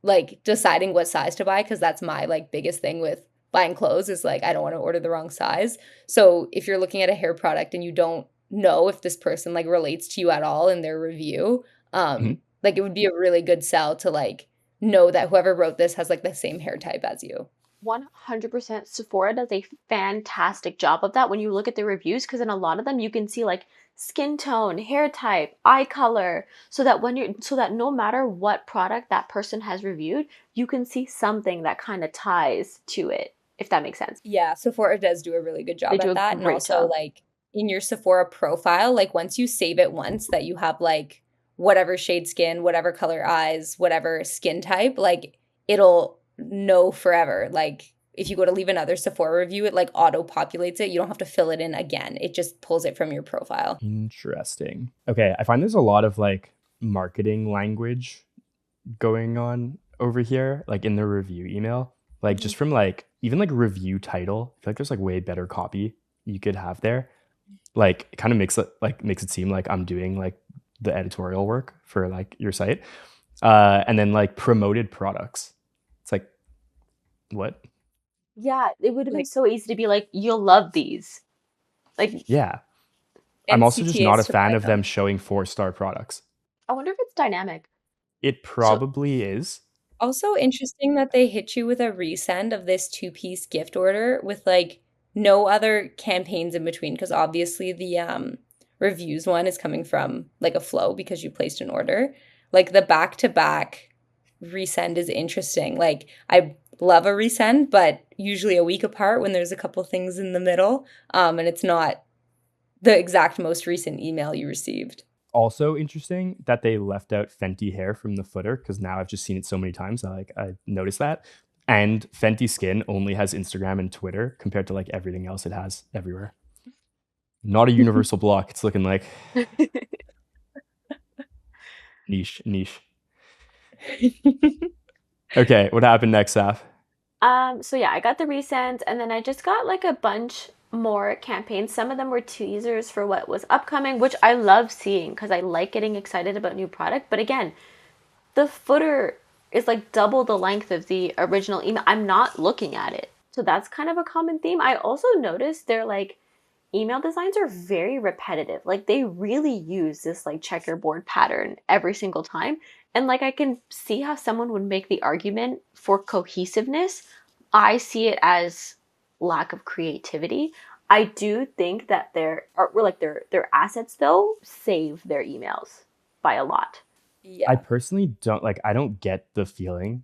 like deciding what size to buy, because that's my like biggest thing with buying clothes is like I don't want to order the wrong size. So if you're looking at a hair product and you don't know if this person like relates to you at all in their review, Mhm. like it would be a really good sell to like know that whoever wrote this has like the same hair type as you. 100% Sephora does a fantastic job of that when you look at the reviews, because in a lot of them you can see like skin tone, hair type, eye color, so that so that no matter what product that person has reviewed, you can see something that kind of ties to it, if that makes sense. Yeah, Sephora does do a really good They job do at a that. And great also job. like in your Sephora profile, like once you save it once that you have like whatever shade skin, whatever color eyes, whatever skin type, like it'll know forever. Like if you go to leave another Sephora review, it like auto populates it. You don't have to fill it in again. It just pulls it from your profile. Interesting. Okay, I find there's a lot of like marketing language going on over here, like in the review email. Like just from like even like review title, I feel like there's like way better copy you could have there. Like it kind of makes it seem like I'm doing like the editorial work for like your site. And then like promoted products. It's like what? Yeah, it would have been Like so easy to be like, you'll love these. Like, Yeah. I'm and also just not a CTAs to fan buy of them them. showing 4-star products. I wonder if it's dynamic. It So, probably is. Also interesting that they hit you with a resend of this two-piece gift order with like no other campaigns in between, because obviously the reviews one is coming from like a flow because you placed an order. Like the back-to-back resend is interesting. Like I love a resend, but usually a week apart when there's a couple things in the middle, and it's not the exact most recent email you received. Also interesting that they left out Fenty hair from the footer, because now I've just seen it so many times. I noticed that. And Fenty Skin only has Instagram and Twitter compared to like everything else it has everywhere. Not a universal block, it's looking like. Niche. Okay, what happened next, Saf? So yeah, I got the resends and then I just got like a bunch more campaigns. Some of them were teasers for what was upcoming, which I love seeing because I like getting excited about new product. But again, the footer is like double the length of the original email. I'm not looking at it. So that's kind of a common theme. I also noticed they're like email designs are very repetitive. Like they really use this like checkerboard pattern every single time. And like I can see how someone would make the argument for cohesiveness. I see it as lack of creativity. I do think that their assets though save their emails by a lot. I Yeah. personally don't like, I don't get the feeling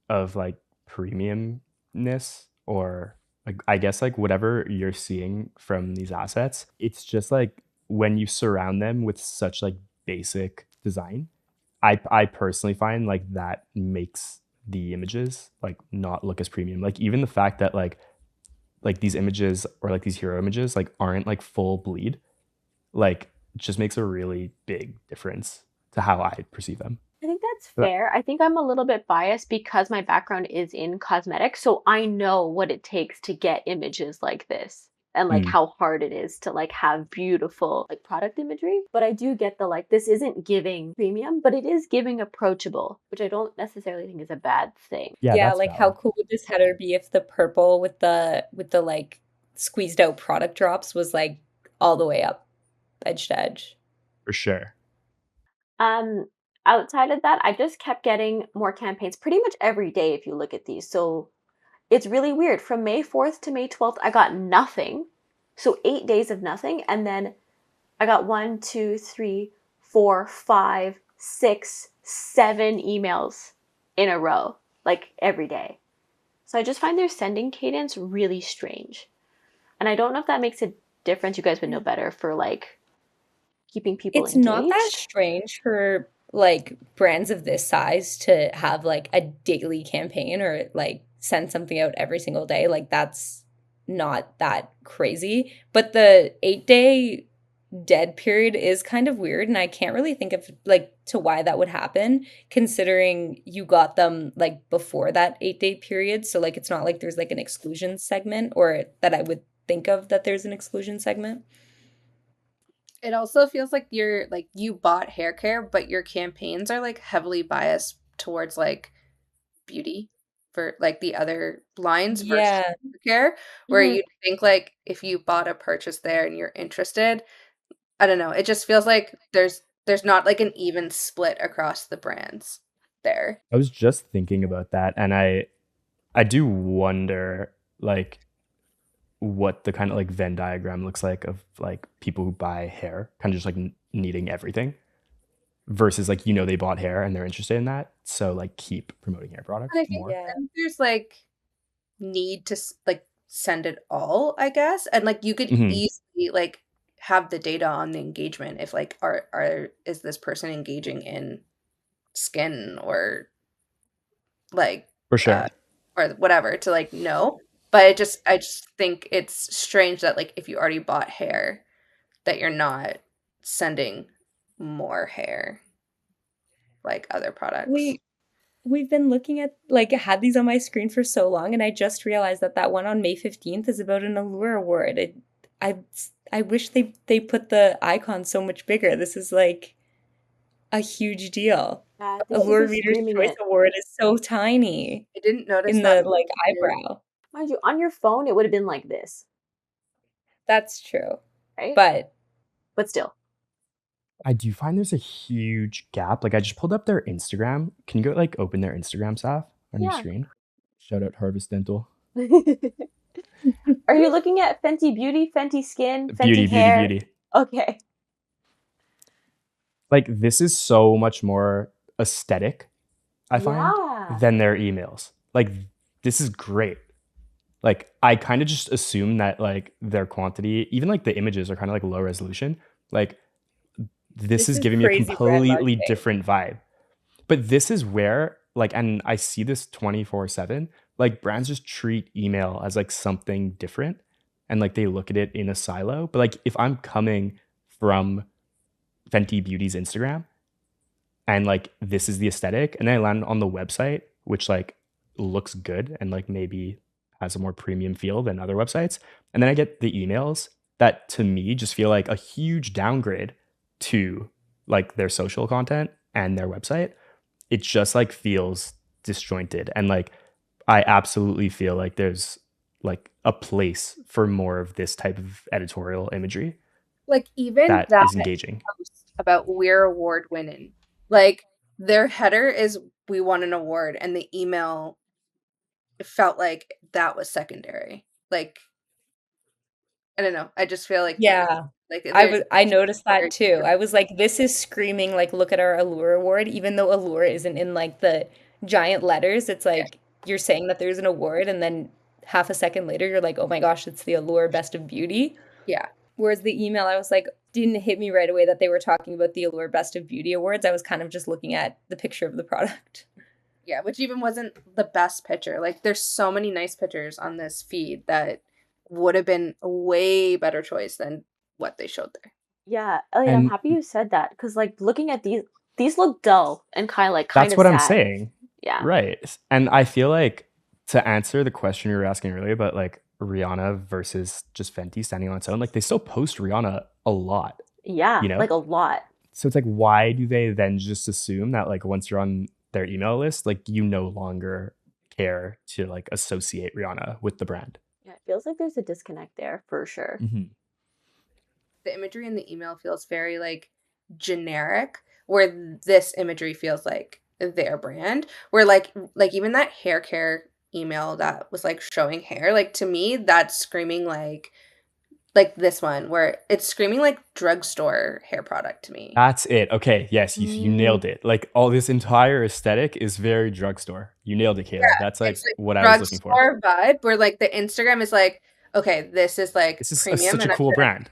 of like premiumness or like, I guess like whatever you're seeing from these assets. It's just like when you surround them with such like basic design, I personally find like that makes the images like not look as premium. Like even the fact that like these images or like these hero images like aren't like full bleed, like just makes a really big difference to how I perceive them. I think that's But fair. I think I'm a little bit biased because my background is in cosmetics, so I know what it takes to get images like this and like mm, how hard it is to like have beautiful like product imagery. But I do get the like this isn't giving premium, but it is giving approachable, which I don't necessarily think is a bad thing. yeah, Yeah, that's like how valid. cool would this header be if the purple with the like squeezed out product drops was like all the way up edge to edge? For sure. Um Outside of that, I just kept getting more campaigns pretty much every day if you look at these. So it's really weird. From May 4th to May 12th, I got nothing. So 8 days of nothing. And then I got 1, 2, 3, 4, 5, 6, 7 emails in a row, like every day. So I just find their sending cadence really strange. And I don't know if that makes a difference. You guys would know better for like keeping people It's not that engaged. strange for like brands of this size to have like a daily campaign or like send something out every single day. Like that's not that crazy. But the 8-day dead period is kind of weird and I can't really think of like to why that would happen considering you got them like before that 8-day period. So like it's not like there's like an exclusion segment or that I would think of that there's an exclusion segment. It also feels like you're like you bought hair care, but your campaigns are like heavily biased towards like beauty for like the other lines versus Yeah. hair care, where Mhm. you think like if you bought a purchase there and you're interested, I don't know, it just feels like there's not like an even split across the brands there. I was just thinking about that, and I do wonder like what the kind of like Venn diagram looks like of like people who buy hair, kind of just like needing everything versus like they bought hair and they're interested in that, so like keep promoting hair And products I think more. Yeah. then there's like need to like send it all, I guess. And like you could Hmm. easily like have the data on the engagement if like are is this person engaging in skin or like For uh sure. or whatever to like know. But I just think it's strange that like if you already bought hair that you're not sending more hair like other products. We we've been looking at like had these on my screen for so long and I just realized that that one on May 15th is about an Allure award. I I wish they put the icon so much bigger. This is like a huge deal. They should Allure be Reader's streaming Choice it. Award is so tiny I didn't notice in that the one like either. eyebrow. Mind you, on your phone, it would have been like this, That's true. right? But But still. I do find there's a huge gap. Like I just pulled up their Instagram. Can you go like open their Instagram, Saf, on your Yeah. screen? Shout out Harvest Dental. Are you looking at Fenty Beauty, Fenty Skin, Beauty, Fenty beauty, Hair? beauty. Okay. Like this is so much more aesthetic, I find, Yeah. than their emails. Like this is great. Like I kind of just assume that like their quantity, even like the images are kind of like low resolution. Like this this is is giving me a crazy brand completely marketing. different vibe. But this is where like, and I see this 24/7, like brands just treat email as like something different and like they look at it in a silo. But like if I'm coming from Fenty Beauty's Instagram and like this is the aesthetic, and then I land on the website, which like looks good and like maybe has a more premium feel than other websites, and then I get the emails that to me just feel like a huge downgrade to like their social content and their website. It just like feels disjointed, and like I absolutely feel like there's like a place for more of this type of editorial imagery Like even that that is engaging. post about we're award winning, like their header is we won an award, and the email felt like that was secondary. Like I don't know. I just feel like Yeah. like I noticed that too. I was like, this is screaming like, look at our Allure award, even though Allure isn't in like the giant letters. It's like you're saying that there's an award, and then half a second later, you're like, oh my gosh, it's the Allure Best of Beauty. Yeah. Whereas the email, I was like, didn't hit me right away that they were talking about the Allure Best of Beauty awards. I was kind of just looking at the picture of the product. Yeah, which even wasn't the best picture. Like there's so many nice pictures on this feed that would have been a way better choice than what they showed there. Yeah, I'm And happy you said that because like looking at these look dull and kind of that's what I'm sad. saying. Yeah. Right. And I feel like to answer the question you were asking earlier about like Rihanna versus just Fenty standing on its own, like they still post Rihanna a lot. Yeah, You know? like a lot. So it's like, why do they then just assume that like once you're on their email list, like you no longer care to like associate Rihanna with the brand? Yeah, it feels like there's a disconnect there for sure. Mm-hmm. The imagery in the email feels very like generic, where this imagery feels like their brand. Where like even that hair care email that was like showing hair, like to me that's screaming like this one where it's screaming like drugstore hair product to me. That's it. Okay. Yes, you nailed it. Like all this entire aesthetic is very drugstore. You nailed it, Kayla. That's like It's like what I was looking for. drugstore vibe where like the Instagram is like, okay, this is like This is premium such and a cool brand.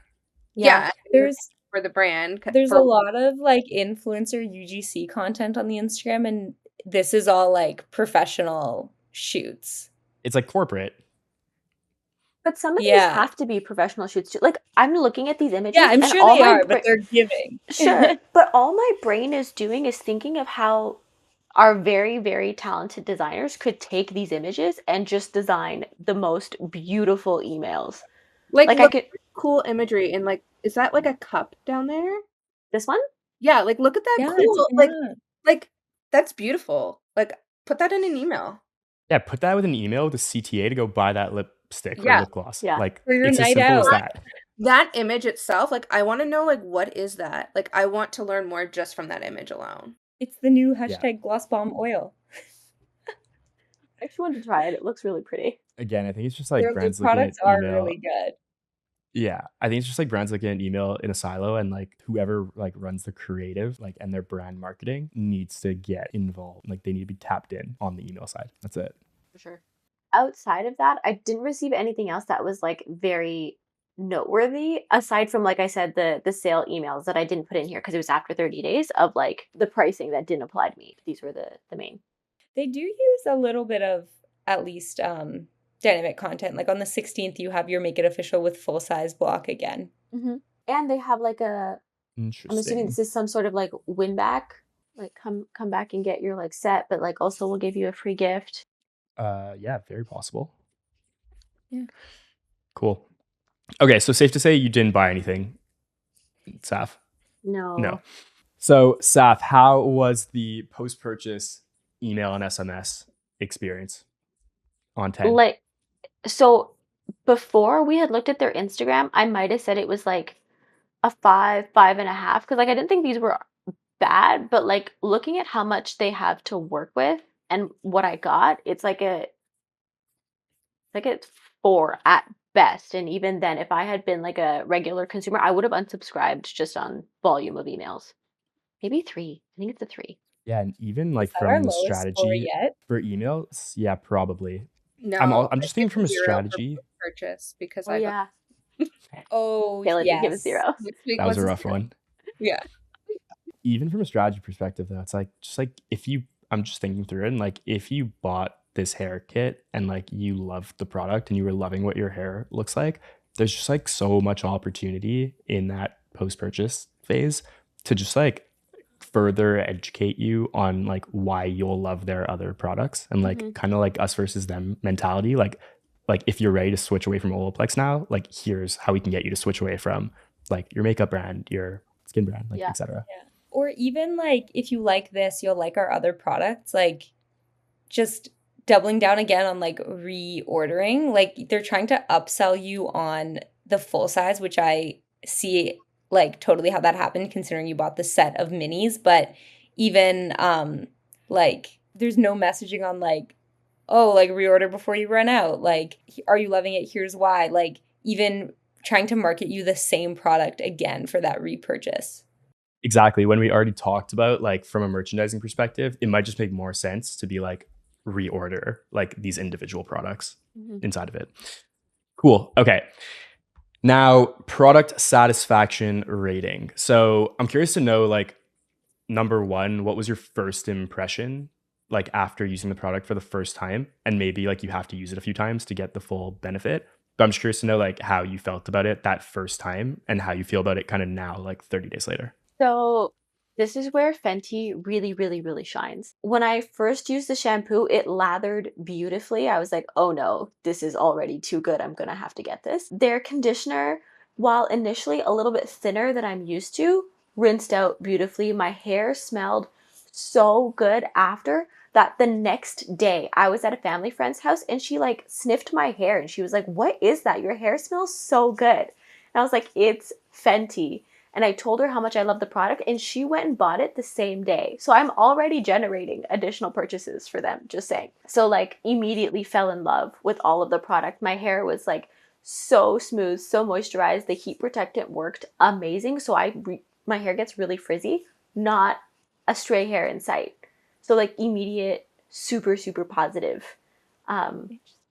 yeah, There's for the brand. There's for, a lot of like influencer UGC content on the Instagram, and this is all like professional shoots. It's like corporate. But some of these Yeah. have to be professional shoots too. Like I'm looking at these images. Yeah, I'm and sure all they my are, but they're giving. Sure, but all my brain is doing is thinking of how our very, very talented designers could take these images and just design the most beautiful emails. like I look, could cool imagery and like, is that like a cup down there? this one. Yeah, like look at that Yeah, cool it's like that's beautiful. Like put that in an email. Yeah, put that with an email with a CTA to go buy that lipstick Yeah. or lip gloss. Yeah. Like For your it's as night simple as out. that. That image itself, like I want to know like what is that? Like I want to learn more just from that image alone. It's the new gloss bomb oil. I actually wanted to try it. It looks really pretty. Again, I think it's just like Their brands looking at products are email. really good. Yeah, I think it's just like brands looking at an email in a silo, and like whoever like runs the creative, like and their brand marketing needs to get involved. Like they need to be tapped in on the email side. That's it. For sure. Outside of that, I didn't receive anything else that was like very noteworthy aside from like I said the sale emails that I didn't put in here because it was after 30 days of like the pricing that didn't apply to me. These were the main. They do use a little bit of at least dynamic content. Like on the 16th, you have your Make It Official with full size block again. Mm-hmm. And they have like a Interesting. I'm assuming this is some sort of like win back, like come back and get your like set, but like also we'll give you a free gift. Yeah, very possible. Yeah. Cool. Okay, so safe to say you didn't buy anything, Saf? No. So, Saf, how was the post-purchase email and SMS experience on 10? Like, so before we had looked at their Instagram, I might have said it was like a 5.5, because like I didn't think these were bad, but like looking at how much they have to work with and what I got, it's like a 4 at best. And even then, if I had been like a regular consumer, I would have unsubscribed just on volume of emails. Maybe 3. I think it's a 3. Yeah, and even like Is that our from the lowest score strategy yet? for emails, yeah, probably. No, I'm just thinking from a 0 for strategy. purchase because Oh yeah, Oh, Kayla did give a yes. 0. That was a rough one. Yeah. Even from a strategy perspective, though, it's like just like I'm just thinking through it, and like if you bought this hair kit and like you loved the product and you were loving what your hair looks like, there's just like so much opportunity in that post-purchase phase to just like further educate you on like why you'll love their other products and like kind of like us versus them mentality. Like if you're ready to switch away from Olaplex now, like here's how we can get you to switch away from like your makeup brand, your skin brand, like Yeah. etc. Yeah. Or even like if you like this, you'll like our other products. Like just doubling down again on like reordering. Like they're trying to upsell you on the full size, which I see like totally how that happened considering you bought the set of minis. But even like there's no messaging on like, oh, like reorder before you run out. Like, are you loving it? Here's why. Like even trying to market you the same product again for that repurchase. Exactly. When we already talked about like from a merchandising perspective, it might just make more sense to be like reorder like these individual products inside of it. Cool. Okay. Now, product satisfaction rating. So I'm curious to know like number one, what was your first impression like after using the product for the first time? And maybe like you have to use it a few times to get the full benefit. But I'm just curious to know like how you felt about it that first time and how you feel about it kind of now, like 30 days later. So this is where Fenty really, really, really shines. When I first used the shampoo, it lathered beautifully. I was like, oh no, this is already too good. I'm gonna have to get this. Their conditioner, while initially a little bit thinner than I'm used to, rinsed out beautifully. My hair smelled so good after that. The next day I was at a family friend's house and she like sniffed my hair and she was like, what is that? Your hair smells so good. And I was like, it's Fenty. And I told her how much I love the product and she went and bought it the same day. So I'm already generating additional purchases for them, just saying. So like immediately fell in love with all of the product. My hair was like so smooth, so moisturized. The heat protectant worked amazing. So my hair gets really frizzy, not a stray hair in sight. So like immediate, super, super positive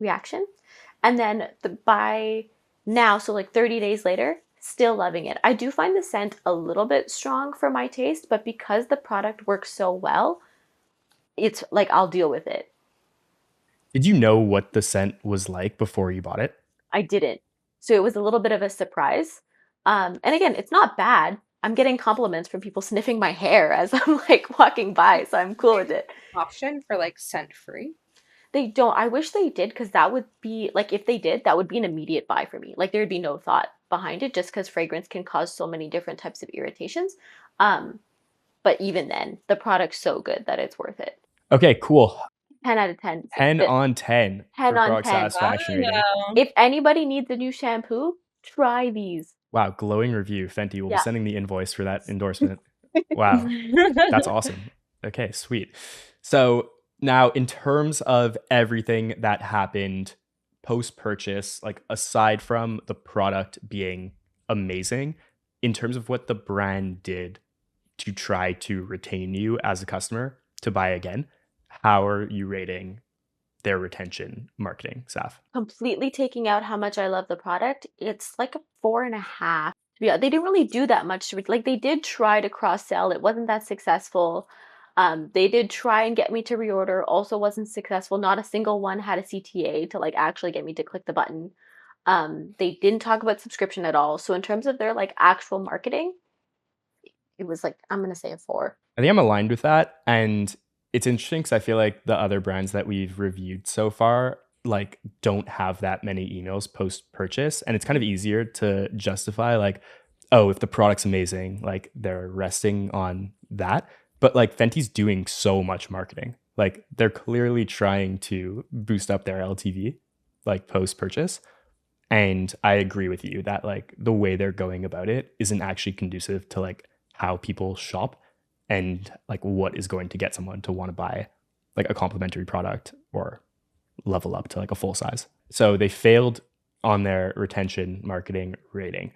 reaction. And then by now, so like 30 days later, still loving it. I do find the scent a little bit strong for my taste, but because the product works so well, it's like I'll deal with it. Did you know what the scent was like before you bought it? I didn't. So it was a little bit of a surprise. And again, it's not bad. I'm getting compliments from people sniffing my hair as I'm like walking by, so I'm cool with it. Option for like scent free. They don't. I wish they did because that would be like if they did, that would be an immediate buy for me. Like there'd be no thought behind it just because fragrance can cause so many different types of irritations. But even then, the product's so good that it's worth it. Okay, cool. 10 out of 10. 10 on 10 10 for on product 10. satisfaction rating. Wow. If anybody needs a new shampoo, try these. Wow, glowing review. Fenty will be Yeah. sending the invoice for that endorsement. Wow, that's awesome. Okay, sweet. So now in terms of everything that happened post-purchase, like aside from the product being amazing, in terms of what the brand did to try to retain you as a customer to buy again, how are you rating their retention marketing, Saf? Completely taking out how much I love the product, it's like a 4.5. Yeah, they didn't really do that much. Like they did try to cross sell. It wasn't that successful. They did try and get me to reorder. Also wasn't successful. Not a single one had a CTA to like actually get me to click the button. They didn't talk about subscription at all. So in terms of their like actual marketing, it was like, I'm going to say a 4. I think I'm aligned with that. And it's interesting because I feel like the other brands that we've reviewed so far like don't have that many emails post purchase, and it's kind of easier to justify like, oh, if the product's amazing, like they're resting on that. But like Fenty's doing so much marketing, like they're clearly trying to boost up their LTV like post purchase. And I agree with you that like the way they're going about it isn't actually conducive to like how people shop and like what is going to get someone to want to buy like a complimentary product or level up to like a full size. So they failed on their retention marketing rating.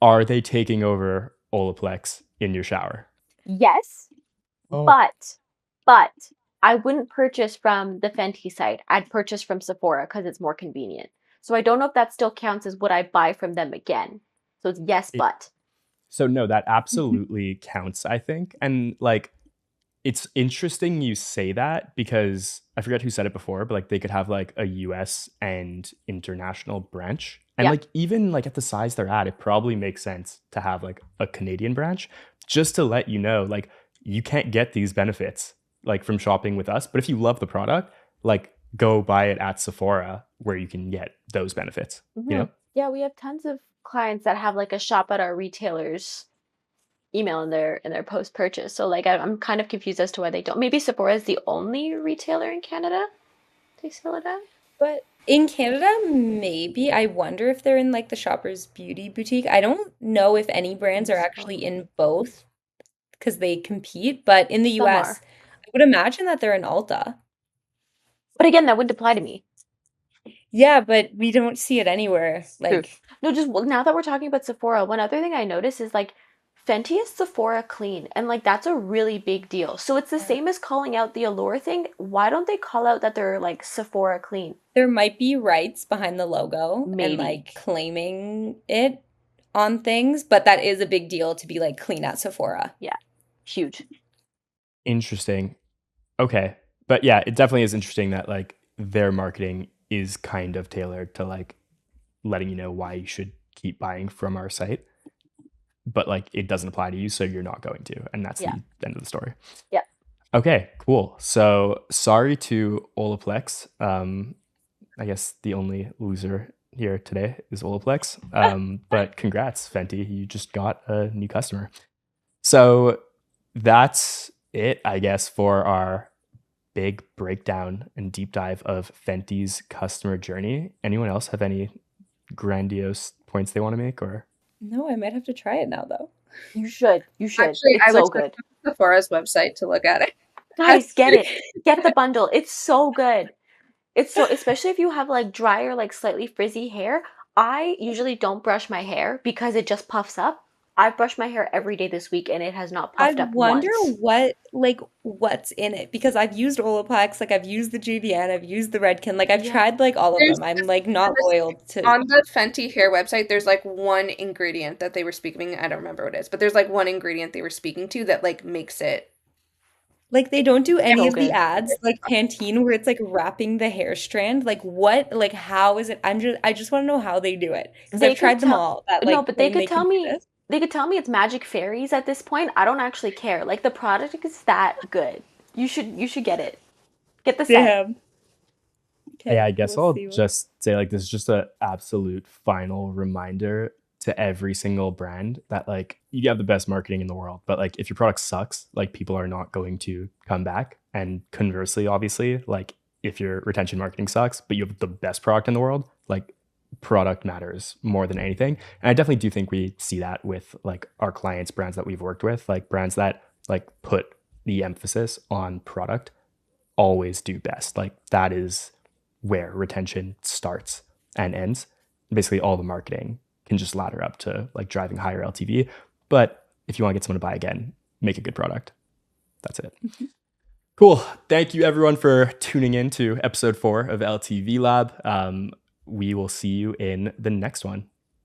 Are they taking over Olaplex in your shower? Yes, but I wouldn't purchase from the Fenty site. I'd purchase from Sephora because it's more convenient. So I don't know if that still counts as would I buy from them again. So it's yes, but. So no, that absolutely counts, I think. And like, it's interesting you say that because I forget who said it before, but like they could have like a US and international branch. And Yeah. like even like at the size they're at, it probably makes sense to have like a Canadian branch just to let you know, like, you can't get these benefits like from shopping with us, but if you love the product, like, go buy it at Sephora where you can get those benefits, you know? Yeah, we have tons of clients that have like a shop at our retailers email in their post purchase. So like I'm kind of confused as to why they don't. Maybe Sephora is the only retailer in Canada they sell it at. But in Canada, maybe. I wonder if they're in like the Shoppers Beauty boutique. I don't know if any brands are actually in both because they compete, but in the Some US, are. I would imagine that they're in Ulta. But again, that wouldn't apply to me. Yeah, but we don't see it anywhere. True. Like, No, just now that we're talking about Sephora, one other thing I noticed is like Fenty is Sephora clean, and like that's a really big deal. So it's the same as calling out the Allure thing. Why don't they call out that they're like Sephora clean? there might be rights behind the logo and Maybe. like claiming it on things, but that is a big deal to be like clean at Sephora. Yeah, huge. Interesting. Okay. But yeah, it definitely is interesting that like their marketing is kind of tailored to like letting you know why you should keep buying from our site. But like it doesn't apply to you, so you're not going to. And that's Yeah. the end of the story. Yeah. Okay, cool. So sorry to Olaplex. I guess the only loser here today is Olaplex. But congrats, Fenty. You just got a new customer. So that's it, I guess, for our big breakdown and deep dive of Fenty's customer journey. Anyone else have any grandiose points they want to make, or? No, I might have to try it now though. You should. You should. Actually, It's I so would check good. out Sephora's website to look at it. Guys, get it. Get the bundle. It's so good. It's so, especially if you have like dry or like slightly frizzy hair. I usually don't brush my hair because it just puffs up. I've brushed my hair every day this week and it has not I puffed up wonder once. what's in it because I've used Olaplex, like I've used the JVN, I've used the Redken, like I've Yeah. tried like all of There's- them. I'm like not loyal to. On the Fenty hair website, there's like one ingredient that they were speaking. I don't remember what it is, but there's like one ingredient they were speaking to that like makes it. Like they don't do any So of the good. ads like Pantene where it's like wrapping the hair strand. Like what? Like how is it? I just want to know how they do it because They I've tried could them tell- all. That No, like but they claim could tell can do me. this. They could tell me it's magic fairies at this point. I don't actually care. Like the product is that good. You should get it. Get the set. Damn. Okay, Yeah, I guess we'll I'll see what- just say like this is just an absolute final reminder to every single brand that like you have the best marketing in the world, but like if your product sucks, like people are not going to come back. And conversely, obviously, like if your retention marketing sucks, but you have the best product in the world, like product matters more than anything. And I definitely do think we see that with like our clients, brands that we've worked with, like brands that like put the emphasis on product always do best. Like that is where retention starts and ends. Basically all the marketing can just ladder up to like driving higher LTV. But if you want to get someone to buy again, make a good product. That's it. Cool. Thank you everyone for tuning in to episode 4 of LTV Lab. We will see you in the next one.